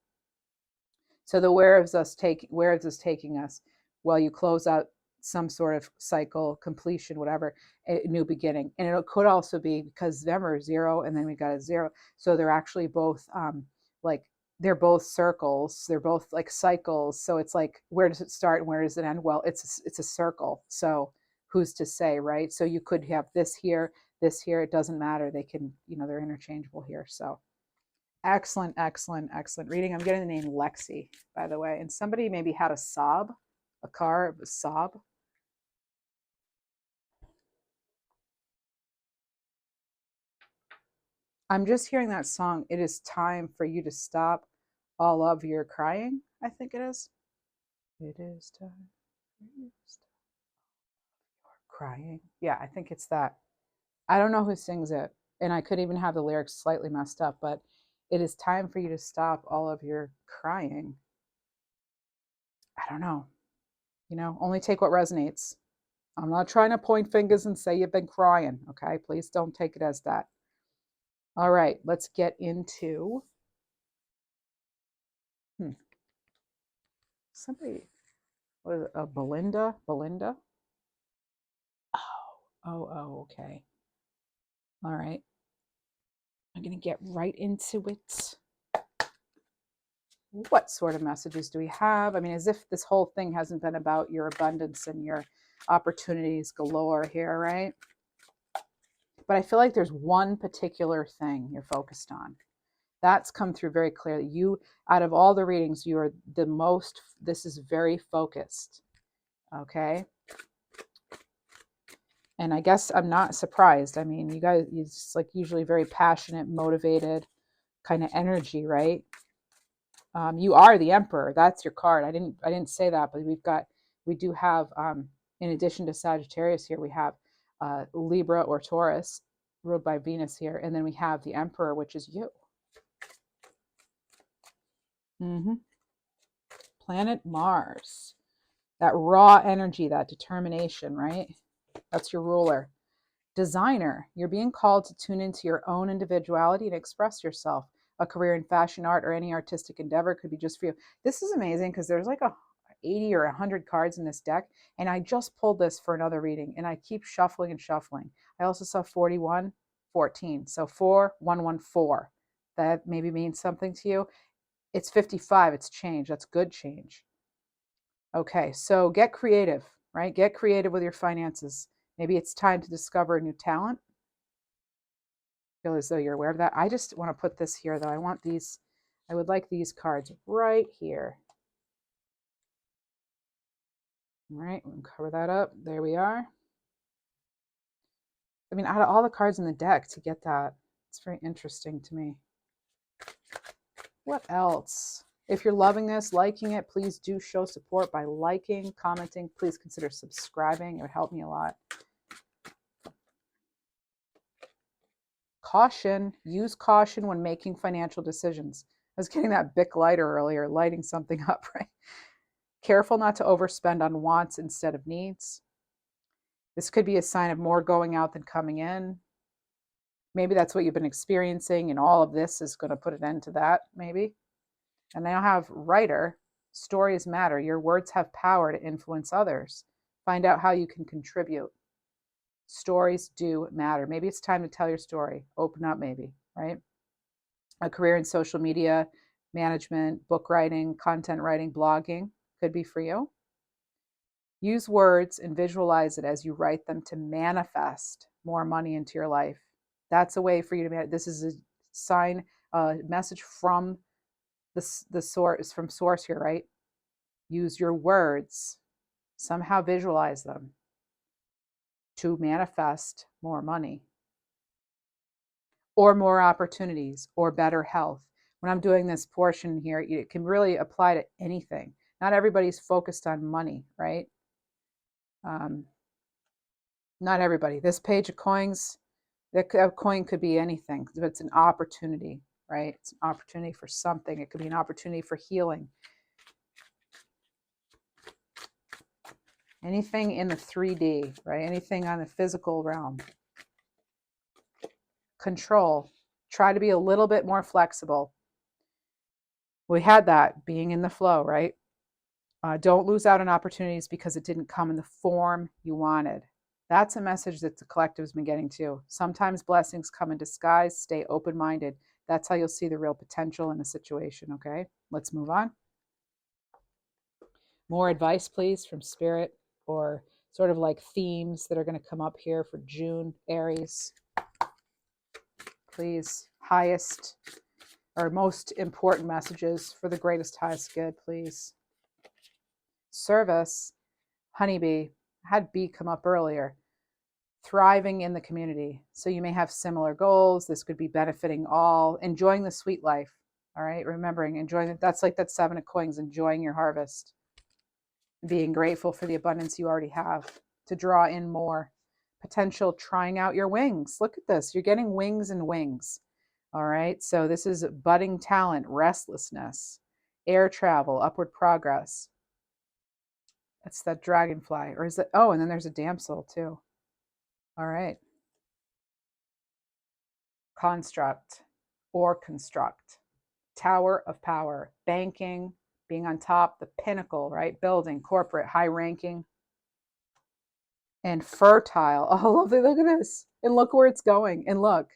So the where is this taking us? Well, you close out some sort of cycle, completion, whatever, a new beginning. And it could also be because them are 0 and then we got a 0. So they're actually both like, they're both circles. They're both like cycles. So it's like, where does it start and where does it end? Well, it's a circle. So who's to say, right? So you could have this here, this here. It doesn't matter. They can, you know, they're interchangeable here. So excellent, excellent, excellent reading. I'm getting the name Lexi, by the way. And somebody maybe had a sob, a car, a sob. I'm just hearing that song. It is time for you to stop all of your crying, I think it is. It is time for you to stop your crying. Yeah, I think it's that. I don't know who sings it. And I could even have the lyrics slightly messed up, but it is time for you to stop all of your crying. I don't know. You know, only take what resonates. I'm not trying to point fingers and say you've been crying, okay? Please don't take it as that. All right, let's get into somebody. What is it? Belinda? Belinda? Oh, okay. All right. I'm going to get right into it. What sort of messages do we have? I mean, as if this whole thing hasn't been about your abundance and your opportunities galore here, right? But I feel like there's one particular thing you're focused on. That's come through very clearly. You, out of all the readings, you are the most, this is very focused. Okay. And I guess I'm not surprised. I mean, you guys, it's like usually very passionate, motivated kind of energy, right? You are the Emperor. That's your card. I didn't say that, but we do have, in addition to Sagittarius here, we have Libra or Taurus ruled by Venus here. And then we have the Emperor, which is you. Planet Mars. That raw energy, that determination, right? That's your ruler. Designer. You're being called to tune into your own individuality and express yourself. A career in fashion, art, or any artistic endeavor could be just for you. This is amazing because there's like 80 or 100 cards in this deck, and I just pulled this for another reading, and I keep shuffling and shuffling. I also saw 41, 14. So 4114. That maybe means something to you. It's 55. It's change. That's good change. Okay, so get creative, right? Get creative with your finances. Maybe it's time to discover a new talent. I feel as though you're aware of that. I just want to put this here, though. I would like these cards right here. All right, we'll cover that up. There we are. I mean, out of all the cards in the deck, to get that, it's very interesting to me. What else? If you're loving this, liking it, please do show support by liking, commenting. Please consider subscribing. It would help me a lot. Caution. Use caution when making financial decisions. I was getting that Bic lighter earlier, lighting something up, right? Careful not to overspend on wants instead of needs. This could be a sign of more going out than coming in. Maybe that's what you've been experiencing, and all of this is going to put an end to that, maybe. And now have writer. Stories matter. Your words have power to influence others. Find out how you can contribute. Stories do matter. Maybe it's time to tell your story. Open up, maybe, right? A career in social media management, book writing, content writing, blogging could be for you. Use words and visualize it as you write them to manifest more money into your life. That's a way for you to, this is a sign, a message from the source, from source here, right? Use your words, somehow visualize them to manifest more money or more opportunities or better health. When I'm doing this portion here, it can really apply to anything. Not everybody's focused on money, right? Not everybody. This page of coins, that coin could be anything. It's an opportunity, right? It's an opportunity for something. It could be an opportunity for healing. Anything in the 3D, right? Anything on the physical realm. Control. Try to be a little bit more flexible. We had that, being in the flow, right? Don't lose out on opportunities because it didn't come in the form you wanted. That's a message that the collective's been getting too. Sometimes blessings come in disguise. Stay open-minded. That's how you'll see the real potential in a situation, okay? Let's move on. More advice, please, from Spirit, or sort of like themes that are going to come up here for June, Aries. Please, highest or most important messages for the greatest, highest good, please. Service, honeybee. I had bee come up earlier. Thriving in the community. So you may have similar goals. This could be benefiting all, enjoying the sweet life. All right. Remembering, enjoying it. That's like that 7 of coins, enjoying your harvest. Being grateful for the abundance you already have to draw in more. Potential trying out your wings. Look at this. You're getting wings and wings. All right. So this is budding talent, restlessness, air travel, upward progress. That's that dragonfly. Or is it? Oh, and then there's a damsel too. All right. Construct or construct. Tower of power. Banking, being on top, the pinnacle, right? Building, corporate, high ranking. And fertile. Oh, lovely. Look at this. And look where it's going. And look,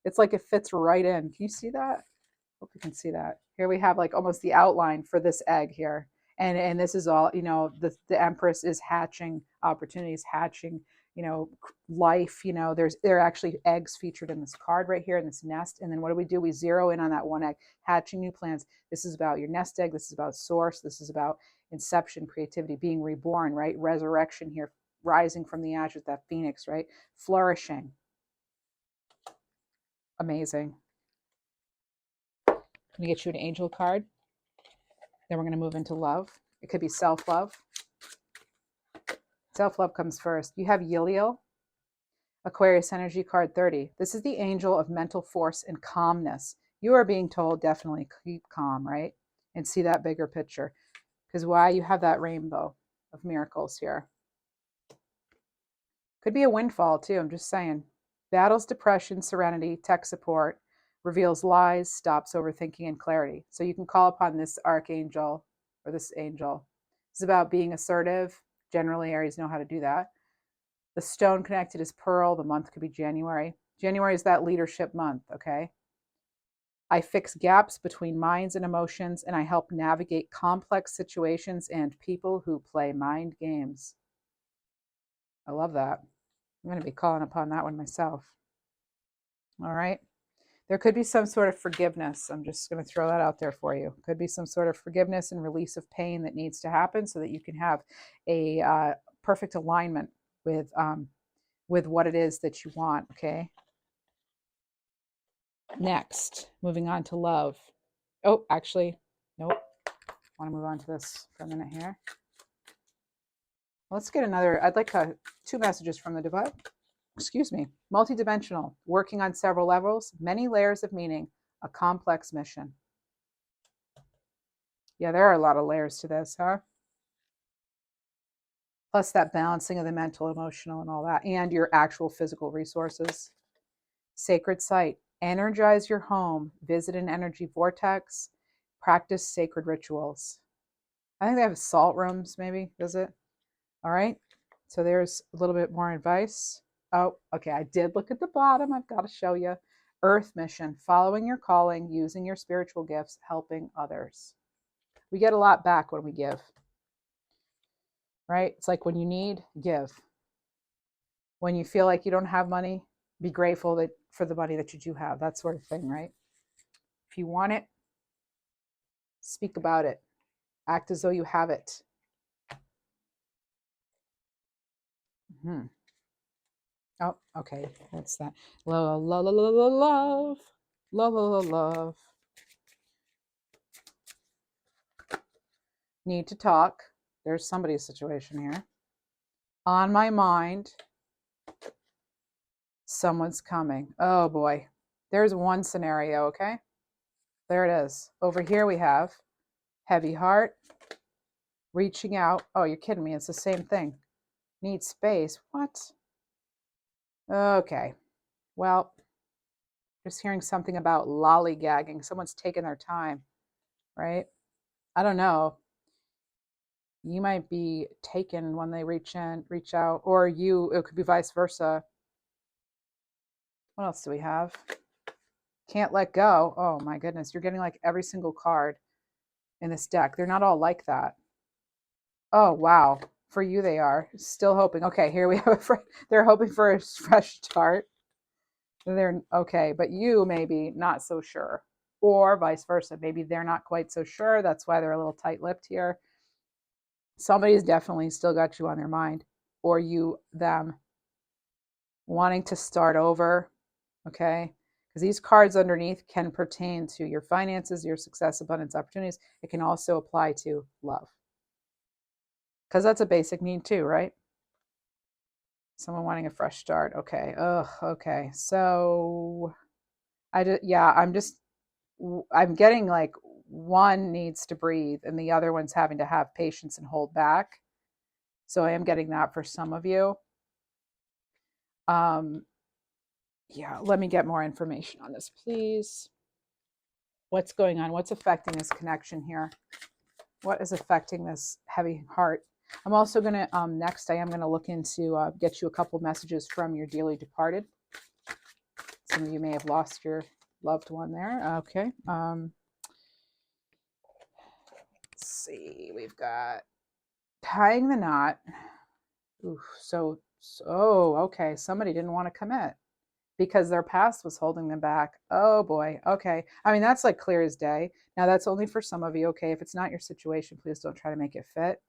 it's like it fits right in. Can you see that? Hope you can see that. Here we have like almost the outline for this egg here. And this is all, you know, the Empress is hatching opportunities, hatching, you know, life, you know, there are actually eggs featured in this card right here in this nest. And then what do? We zero in on that one egg, hatching new plans. This is about your nest egg. This is about source. This is about inception, creativity, being reborn, right? Resurrection here, rising from the ashes, that phoenix, right? Flourishing. Amazing. Let me get you an angel card. Then we're going to move into love. It could be self-love. Self-love comes first. You have Yiliel, Aquarius energy card 30. This is the angel of mental force and calmness. You are being told definitely keep calm, right? And see that bigger picture. Because why? You have that rainbow of miracles here. Could be a windfall too, I'm just saying. Battles depression, serenity, tech support, reveals lies, stops overthinking, and clarity. So you can call upon this archangel or this angel. It's about being assertive. Generally, Aries know how to do that. The stone connected is pearl. The month could be January. January is that leadership month, okay? I fix gaps between minds and emotions, and I help navigate complex situations and people who play mind games. I love that. I'm going to be calling upon that one myself. All right. There could be some sort of forgiveness. I'm just going to throw that out there for you. Could be some sort of forgiveness and release of pain that needs to happen so that you can have a perfect alignment with what it is that you want. Okay. Next, moving on to love. Oh, actually, nope. I want to move on to this for a minute here. Let's get another. I'd like two messages from the divine. Excuse me. Multidimensional, working on several levels, many layers of meaning, a complex mission. Yeah, there are a lot of layers to this, huh? Plus that balancing of the mental, emotional, and all that, and your actual physical resources. Sacred site. Energize your home. Visit an energy vortex. Practice sacred rituals. I think they have salt rooms, maybe. Does it? All right. So there's a little bit more advice. Oh, okay. I did look at the bottom. I've got to show you. Earth mission. Following your calling, using your spiritual gifts, helping others. We get a lot back when we give. Right? It's like when you need, give. When you feel like you don't have money, be grateful for the money that you do have. That sort of thing, right? If you want it, speak about it. Act as though you have it. Mm-hmm. Oh, okay. What's that? Love, love, love, love, love, love, love, love. Need to talk. There's somebody's situation here. On my mind, someone's coming. Oh boy. There's one scenario, okay? There it is. Over here we have heavy heart, reaching out. Oh, you're kidding me. It's the same thing. Need space. What? Okay. Well, just hearing something about lollygagging. Someone's taking their time, right? I don't know. You might be taken when they reach out, or it could be vice versa. What else do we have? Can't let go. Oh my goodness. You're getting like every single card in this deck. They're not all like that. Oh, wow. For you, they are. Still hoping. Okay, here we have they're hoping for a fresh start. They're okay, but you maybe not so sure. Or vice versa. Maybe they're not quite so sure. That's why they're a little tight-lipped here. Somebody's definitely still got you on their mind. Or you, them, wanting to start over. Okay? Because these cards underneath can pertain to your finances, your success, abundance, opportunities. It can also apply to love. Because that's a basic need too, right? Someone wanting a fresh start. Okay. Ugh. Okay. So I'm getting like one needs to breathe and the other one's having to have patience and hold back. So I am getting that for some of you. Yeah, let me get more information on this, please. What's going on? What's affecting this connection here? What is affecting this heavy heart? I'm also going to, next, I am going to look into, get you a couple messages from your dearly departed. Some of you may have lost your loved one there. Okay. Let's see. We've got tying the knot. Ooh, okay. Somebody didn't want to commit because their past was holding them back. Oh boy. Okay. I mean, that's like clear as day. Now, that's only for some of you. Okay. If it's not your situation, please don't try to make it fit.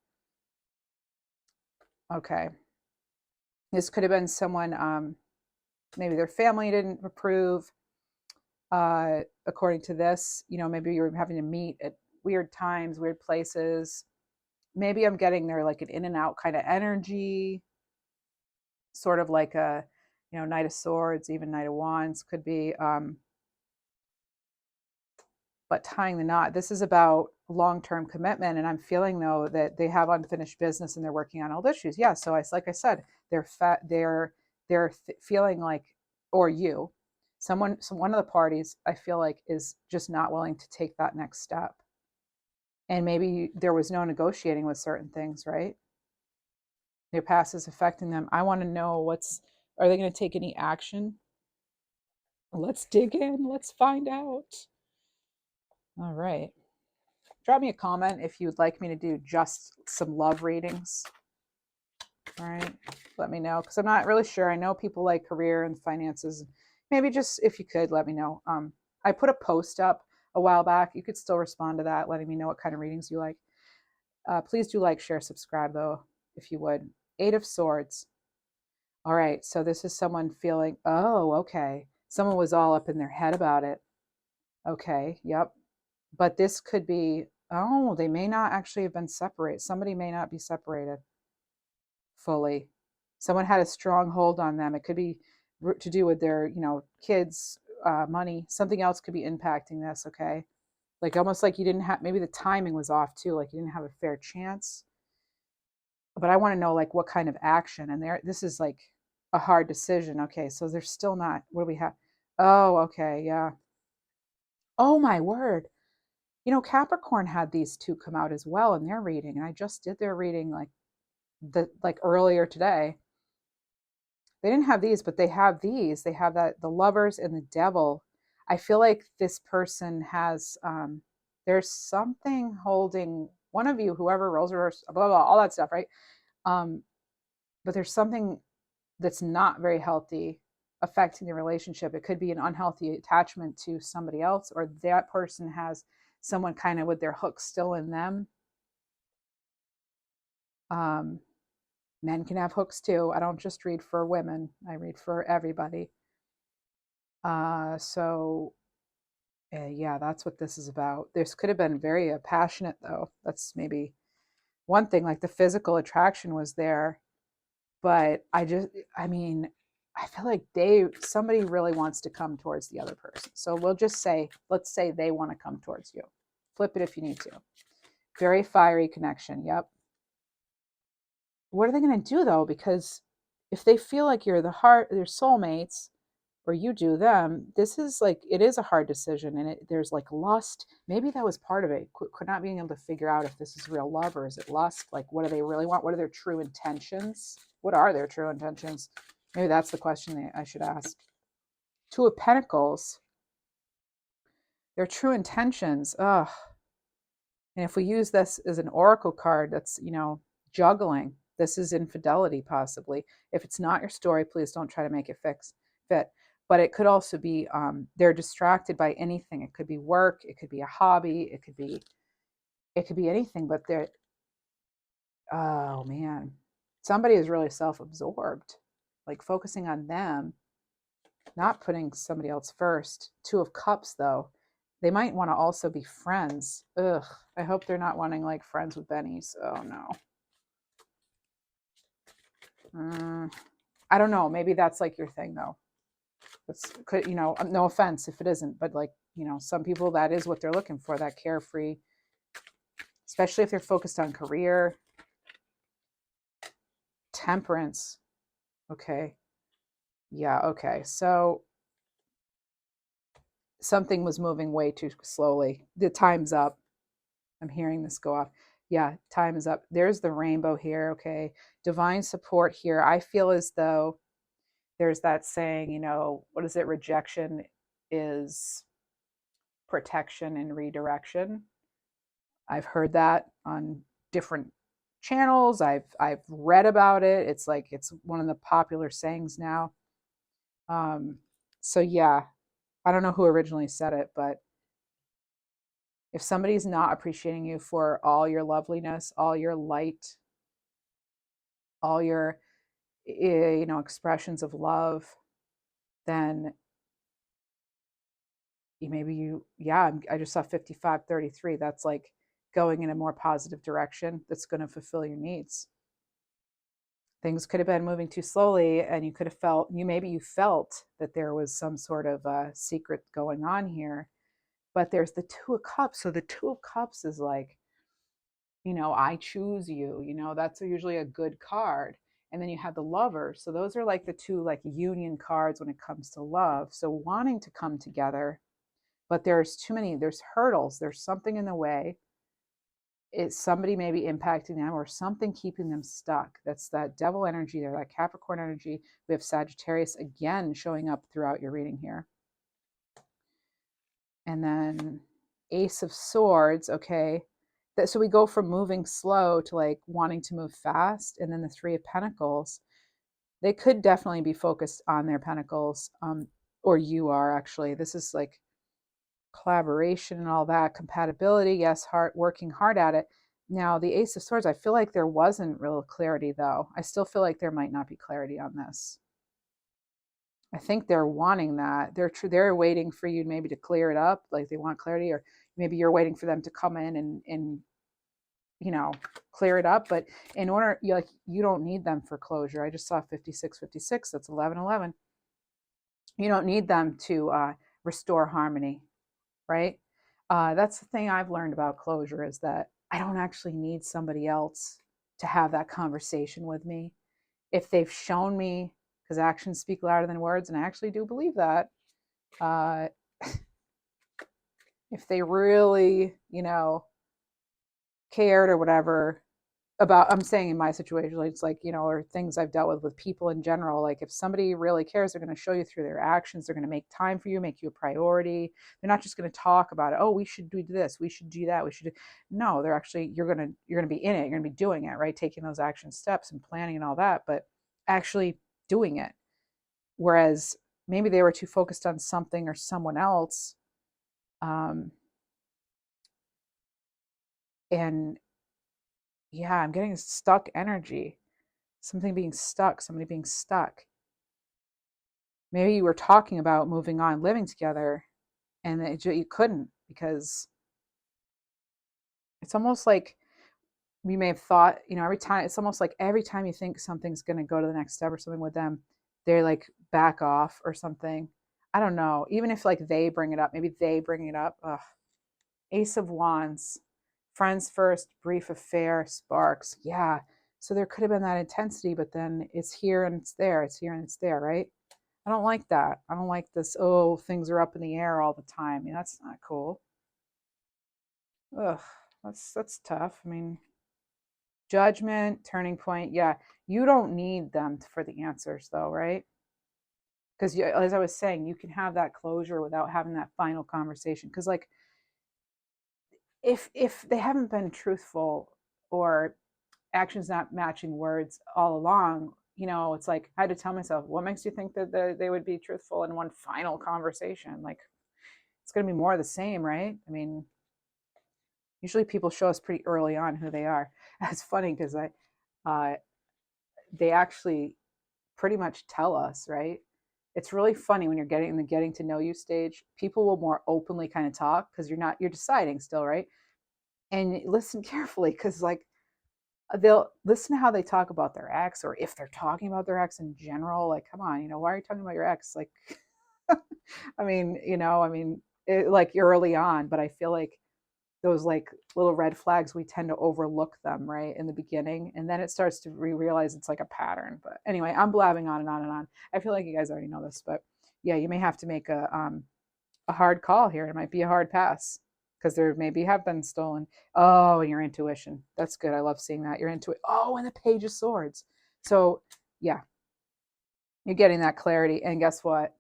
Okay. This could have been someone, maybe their family didn't approve. According to this, maybe you're having to meet at weird times, weird places. Maybe I'm getting there like an in and out kind of energy, sort of like a, Knight of Swords, even Knight of Wands could be. But tying the knot, this is about long-term commitment. And I'm feeling though that they have unfinished business and they're working on old issues. Yeah. So like I said, they're feeling like, or one of the parties I feel like is just not willing to take that next step. And maybe there was no negotiating with certain things, right? Their past is affecting them. I want to know are they going to take any action? Let's dig in. Let's find out. All right. Drop me a comment if you'd like me to do just some love readings. All right. Let me know because I'm not really sure. I know people like career and finances. Maybe just if you could let me know. I put a post up a while back. You could still respond to that, letting me know what kind of readings you like. Please do like, share, subscribe though, if you would. 8 of Swords. All right. So this is someone feeling, oh, okay. Someone was all up in their head about it. Okay. Yep. But this could be, oh, they may not actually have been separated. Somebody may not be separated fully. Someone had a strong hold on them. It could be to do with their, kids, money. Something else could be impacting this, okay? Like almost like you didn't have, maybe the timing was off too, like you didn't have a fair chance. But I want to know like what kind of action. And this is like a hard decision. Okay, so they're still not, what do we have? Oh, okay, yeah. Oh my word. Capricorn had these two come out as well in their reading, and I just did their reading like earlier today. They didn't have these, but they have these. They have the Lovers and the Devil. I feel like this person has there's something holding one of you, whoever rolls reverse, blah, blah, blah, all that stuff, right? But there's something that's not very healthy affecting the relationship. It could be an unhealthy attachment to somebody else, or that person has someone kind of with their hook still in them. Men can have hooks too. I don't just read for women. I read for everybody. Yeah, that's what this is about. This could have been very passionate though. That's maybe one thing, like the physical attraction was there, but I mean, I feel like somebody really wants to come towards the other person. So let's say they want to come towards you. Flip it if you need to. Very fiery connection. Yep. What are they going to do though? Because if they feel like you're their soulmates, or you do them, this is like, it is a hard decision, and there's like lust. Maybe that was part of it. Could not being able to figure out if this is real love or is it lust. Like, what do they really want? What are their true intentions? What are their true intentions? Maybe that's the question I should ask. 2 of Pentacles. Their true intentions. Ugh. And if we use this as an oracle card, that's, juggling. This is infidelity, possibly. If it's not your story, please don't try to make it fit. But it could also be they're distracted by anything. It could be work. It could be a hobby. It could be anything. But oh man, somebody is really self-absorbed, like focusing on them, not putting somebody else first. 2 of Cups, though. They might want to also be friends. Ugh. I hope they're not wanting like friends with bennies. Oh no. I don't know. Maybe that's like your thing though. Could, no offense if it isn't, but like, some people, that is what they're looking for, that carefree, especially if they're focused on career. Temperance. Okay. Yeah. Okay. So something was moving way too slowly. The time's up. I'm hearing this go off. Yeah. Time is up. There's the rainbow here. Okay. Divine support here. I feel as though there's that saying, you know, what is it? Rejection is protection and redirection. I've heard that on different channels. I've read about it. It's like it's one of the popular sayings now. Um, so yeah, I don't know who originally said it, but if somebody's not appreciating you for all your loveliness, all your light, all your expressions of love, then I just saw 5533. That's like going in a more positive direction that's going to fulfill your needs. Things could have been moving too slowly, and you could have felt, you felt that there was some sort of secret going on here. But there's the Two of Cups. So the Two of Cups is like, I choose you, that's usually a good card. And then you have the Lover. So those are like the two like union cards when it comes to love. So wanting to come together, but there's hurdles, there's something in the way. It's somebody maybe impacting them or something keeping them stuck. That's that Devil energy there, that Capricorn energy. We have Sagittarius again showing up throughout your reading here. And then Ace of Swords, okay. So we go from moving slow to like wanting to move fast. And then the Three of Pentacles, they could definitely be focused on their pentacles, or you are actually. This is like collaboration and all that, compatibility, yes, working hard at it. Now the Ace of Swords, I feel like there wasn't real clarity though. I still feel like there might not be clarity on this. I think they're wanting that. They're waiting for you maybe to clear it up, like they want clarity, or maybe you're waiting for them to come in and clear it up. But in order, you don't need them for closure. I just saw 5656. That's 1111. You don't need them to restore harmony, right? That's the thing I've learned about closure, is that I don't actually need somebody else to have that conversation with me. If they've shown me, because actions speak louder than words, and I actually do believe that, uh, if they really, cared or whatever about, I'm saying in my situation, it's like, or things I've dealt with people in general, like if somebody really cares, they're going to show you through their actions. They're going to make time for you, make you a priority. They're not just going to talk about it. Oh, we should do this, we should do that, we should do. No, they're actually, you're going to be in it, you're going to be doing it, right? Taking those action steps and planning and all that, but actually doing it. Whereas maybe they were too focused on something or someone else, and yeah, I'm getting stuck energy. Something being stuck, somebody being stuck. Maybe you were talking about moving on, living together, and you couldn't, because it's almost like you may have thought, every time, it's almost like every time you think something's going to go to the next step or something with them, they're like back off or something. I don't know. Even if like they bring it up, maybe they bring it up. Ugh. Ace of Wands, friends first, brief affair, sparks. Yeah. So there could have been that intensity, but then it's here and it's there. It's here and it's there, right? I don't like that. I don't like this, oh, things are up in the air all the time. I mean, that's not cool. Ugh, that's tough. I mean, Judgment, turning point. Yeah, you don't need them for the answers though, right? Because as I was saying, you can have that closure without having that final conversation. Because like, if they haven't been truthful, or actions not matching words all along, it's like I had to tell myself, what makes you think that they would be truthful in one final conversation? Like, it's going to be more of the same, right? I mean, usually people show us pretty early on who they are. It's funny because uh, they actually pretty much tell us, right? It's really funny when you're getting in the getting to know you stage. People will more openly kind of talk because you're deciding still, right? And listen carefully, because like they'll listen to how they talk about their ex, or if they're talking about their ex in general. Like, come on, why are you talking about your ex? Like, like early on, but I feel like those like little red flags, we tend to overlook them right in the beginning, and then it starts to realize it's like a pattern. But anyway, I'm blabbing on and on and on. I feel like you guys already know this, but yeah, you may have to make a hard call here. It might be a hard pass, because there maybe have been stolen. Oh, and your intuition, that's good. I love seeing that. Your intuition. Oh, and the Page of Swords. So yeah, You're getting that clarity. And guess what?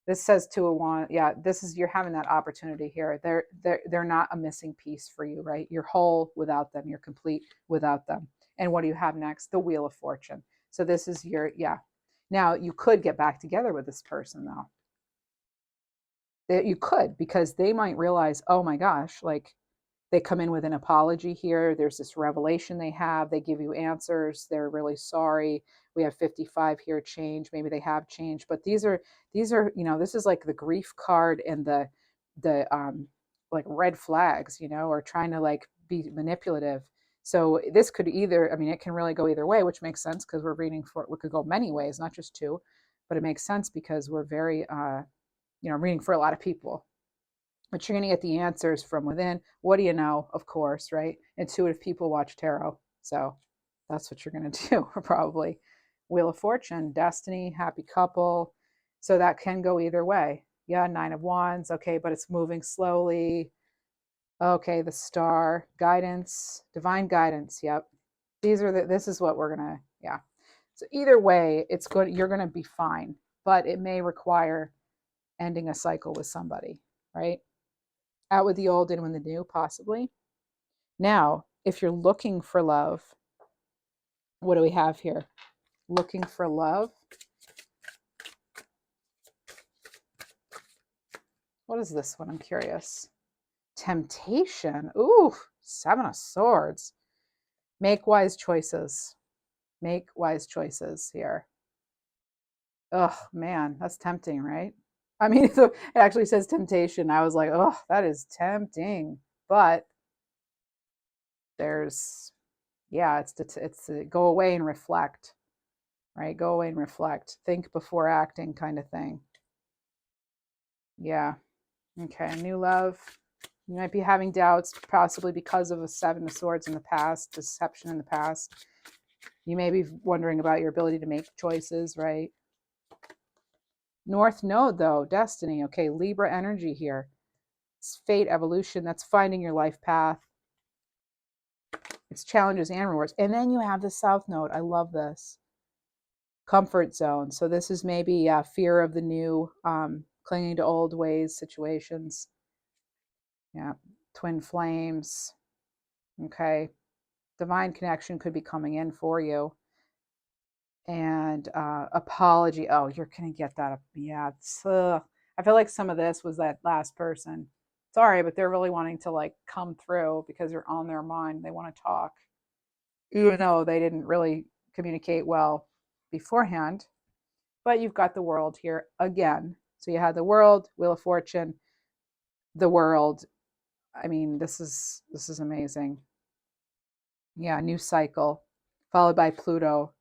This says two of wands. Yeah, this is, you're having that opportunity here. They're not a missing piece for you, right? You're whole without them. You're complete without them. And what do you have next? The Wheel of Fortune. So this is your, yeah. Now you could get back together with this person though. That you could, because they might realize, oh my gosh, like they come in with an apology here. There's this revelation they have. They give you answers. They're really sorry. We have 55 here, change. Maybe they have changed, but these are, this is like the grief card and the like red flags, or trying to like be manipulative. So this could either, I mean, it can really go either way, which makes sense because we're reading for, it could go many ways, not just two, but it makes sense because we're very, reading for a lot of people. But you're going to get the answers from within. What do you know? Of course, right? Intuitive people watch tarot. So that's what you're going to do, probably. Wheel of Fortune, destiny, happy couple. So that can go either way. Yeah, Nine of Wands. Okay, but it's moving slowly. Okay, the Star, guidance, divine guidance. Yep. This is what we're going to, yeah. So either way, it's good. You're going to be fine, but it may require ending a cycle with somebody, right? Out with the old, in with the new, possibly. Now, if you're looking for love, what do we have here? Looking for love. What is this one? I'm curious. Temptation. Ooh, Seven of Swords. Make wise choices. Make wise choices here. Oh, man, that's tempting, right? I mean, it actually says temptation. I was like, oh, that is tempting. But there's, yeah, it's go away and reflect, right? Go away and reflect. Think before acting kind of thing. Yeah. Okay. New love. You might be having doubts, possibly because of a Seven of Swords in the past, deception in the past. You may be wondering about your ability to make choices, right? North Node, though, destiny. Okay, Libra energy here. It's fate, evolution. That's finding your life path. It's challenges and rewards. And then you have the South Node. I love this. Comfort zone. So this is maybe fear of the new, clinging to old ways, situations. Yeah. Twin flames. Okay. Divine connection could be coming in for you. And apology. Oh, you're going to get that. Yeah. I feel like some of this was that last person. Sorry, but they're really wanting to like come through because you're on their mind. They want to talk, even though they didn't really communicate well beforehand. But you've got the World here again. So you had the World, Wheel of Fortune, the World. I mean, this is amazing. Yeah, new cycle, followed by Pluto,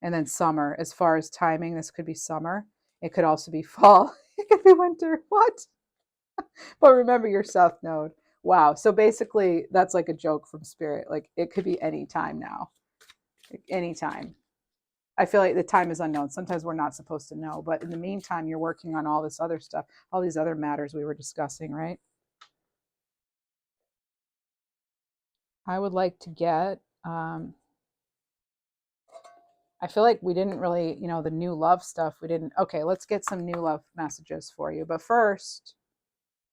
and then summer. As far as timing, this could be summer. It could also be fall. It could be winter. What? But remember your South Node. Wow. So basically, that's like a joke from Spirit. Like it could be any time now. Like, any time. I feel like the time is unknown. Sometimes we're not supposed to know. But in the meantime, you're working on all this other stuff, all these other matters we were discussing, right? I would like to get, I feel like we didn't really, the new love stuff, we didn't. Okay, let's get some new love messages for you. But first,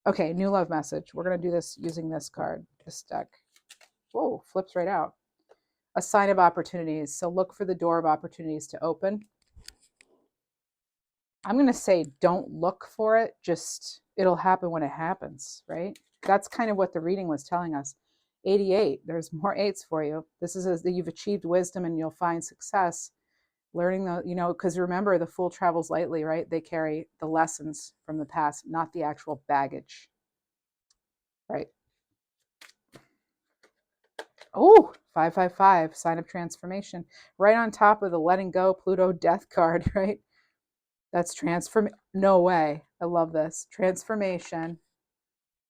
okay, new love message. We're going to do this using this card, this deck. Whoa, flips right out. A sign of opportunities. So look for the door of opportunities to open. I'm going to say don't look for it. Just it'll happen when it happens, right? That's kind of what the reading was telling us. 88, there's more eights for you. This is that you've achieved wisdom and you'll find success. Learning because remember, the fool travels lightly, right? They carry the lessons from the past, not the actual baggage, right? Oh, 555, sign of transformation. Right on top of the letting go Pluto death card, right? That's transform. No way. I love this. Transformation.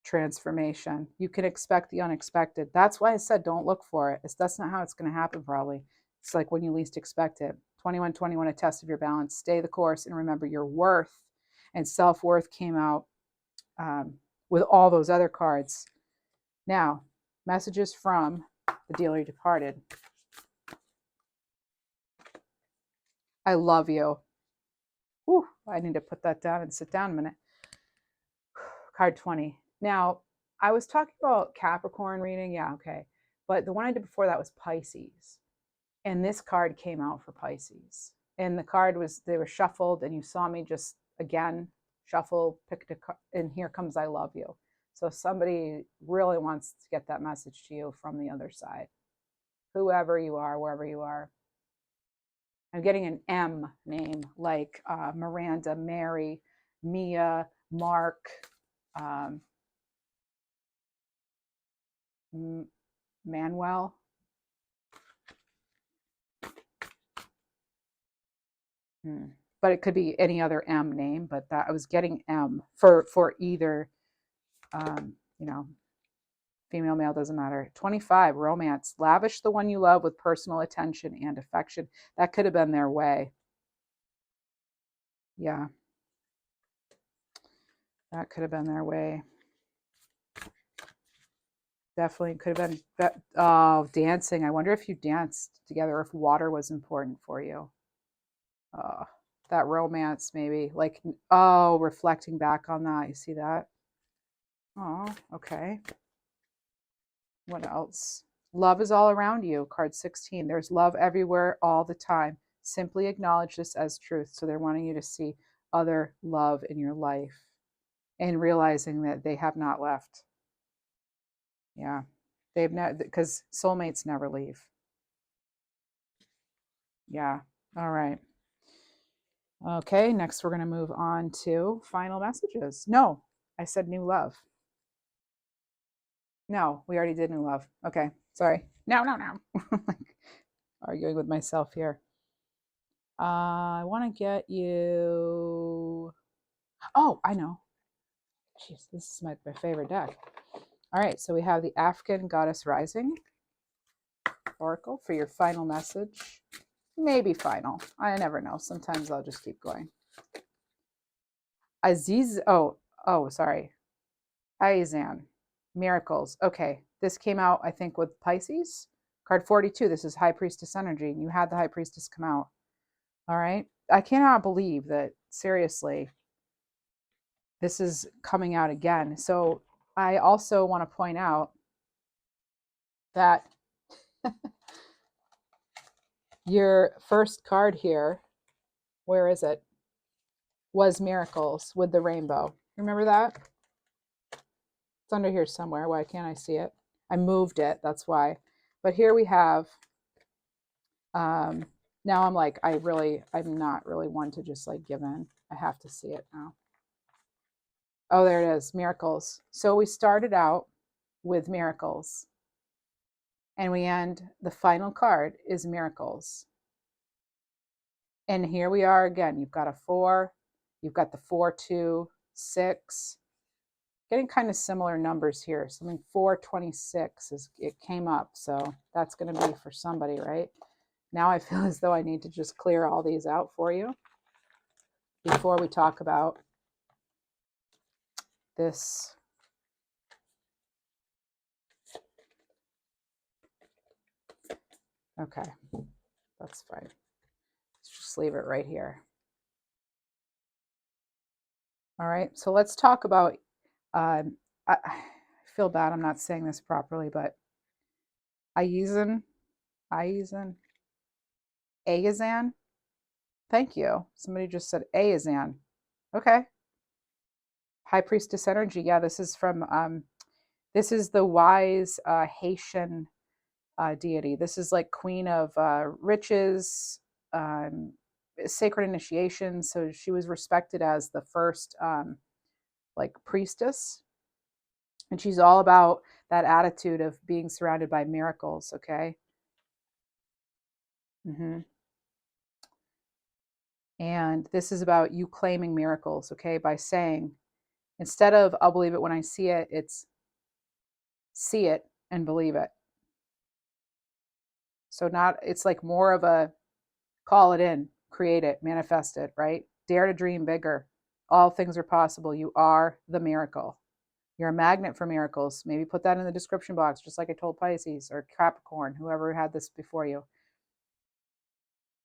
Transformation. You can expect the unexpected. That's why I said don't look for it. That's not how it's going to happen, probably. It's like when you least expect it. 2121, a test of your balance. Stay the course and remember your worth. And self-worth came out with all those other cards. Now, messages from the dearly departed. I love you. I need to put that down and sit down a minute. Card 20. Now, I was talking about Capricorn reading. Yeah, okay. But the one I did before that was Pisces. And this card came out for Pisces. And the card was, they were shuffled, and you saw me just, again, shuffle, picked a card, and here comes I love you. So somebody really wants to get that message to you from the other side. Whoever you are, wherever you are. I'm getting an M name, like Miranda, Mary, Mia, Mark, Manuel. But it could be any other M name, but that I was getting M for either, you know, female, male, doesn't matter. 25, romance. Lavish the one you love with personal attention and affection. That could have been their way. Yeah. That could have been their way. Definitely could have been, oh, dancing. I wonder if you danced together, if water was important for you. That romance, maybe. Like, oh, reflecting back on that. You see that? Oh, okay. What else? Love is all around you. Card 16. There's love everywhere all the time. Simply acknowledge this as truth. So they're wanting you to see other love in your life and realizing that they have not left. Yeah. They've not, because soulmates never leave. Yeah. All right. Okay. Next, we're going to move on to final messages. No, I said new love. No, we already did new love. Okay. Sorry. No. Like arguing with myself here. I want to get you. Oh, I know. Jeez, this is my favorite deck. All right. So we have the African Goddess Rising Oracle for your final message. Maybe final. I never know. Sometimes I'll just keep going. Aziz. Oh, sorry. Aizan. Miracles. Okay. This came out, I think, with Pisces. Card 42. This is High Priestess energy. And you had the High Priestess come out. All right. I cannot believe that, seriously, this is coming out again. So I also want to point out that your first card here, where is it? Was Miracles with the rainbow. Remember that? It's under here somewhere. Why can't I see it? I moved it. That's why. But here we have, now I'm like, I'm not really one to just like give in. I have to see it now. Oh, there it is. Miracles. So we started out with Miracles. And we end, the final card is Miracles. And here we are again. You've got a 4. You've got the 4, 2, 6. Getting kind of similar numbers here. Something 426 is, it came up. So that's going to be for somebody, right? Now I feel as though I need to just clear all these out for you before we talk about this. Okay, that's fine. Let's just leave it right here. All right, so let's talk about, I feel bad I'm not saying this properly, but Aizan. Thank you. Somebody just said Aizan. Okay. High Priestess energy. Yeah, this is from, this is the wise Haitian deity. This is like queen of riches, sacred initiation. So she was respected as the first like priestess. And she's all about that attitude of being surrounded by miracles, okay? And this is about you claiming miracles, okay? By saying, instead of I'll believe it when I see it, it's see it and believe it. So not, it's like more of a call it in, create it, manifest it, right? Dare to dream bigger. All things are possible. You are the miracle. You're a magnet for miracles. Maybe put that in the description box, just like I told Pisces or Capricorn, whoever had this before you.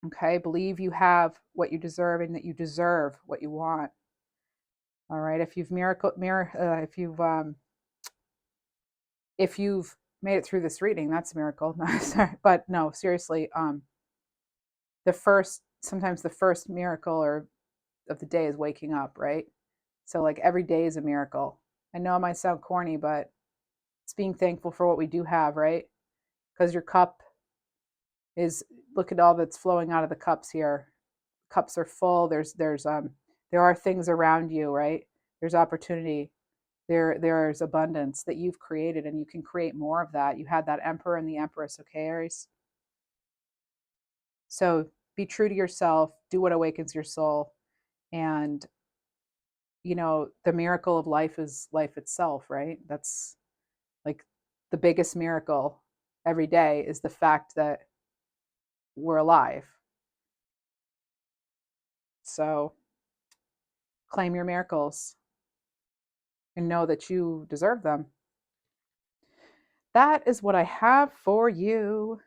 Okay, believe you have what you deserve and that you deserve what you want. All right, if you've made it through this reading, that's a miracle. No, sorry, but no, seriously, sometimes the first miracle or of the day is waking up, right? So like every day is a miracle. I know it might sound corny, but it's being thankful for what we do have, right? Because your cup is, look at all that's flowing out of the cups here. Cups are full. There are things around you, right? There's opportunity. There's abundance that you've created, and you can create more of that. You had that Emperor and the Empress, okay, Aries? So be true to yourself, do what awakens your soul, and the miracle of life is life itself, right? That's like the biggest miracle every day is the fact that we're alive. So claim your miracles and know that you deserve them. That is what I have for you.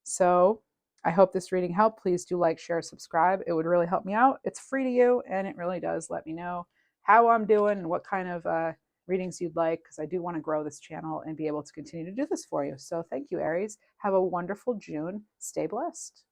So I hope this reading helped. Please do like, share, subscribe. It would really help me out. It's free to you, and it really does let me know how I'm doing and what kind of readings you'd like, because I do want to grow this channel and be able to continue to do this for you. So thank you, Aries. Have a wonderful June. Stay blessed.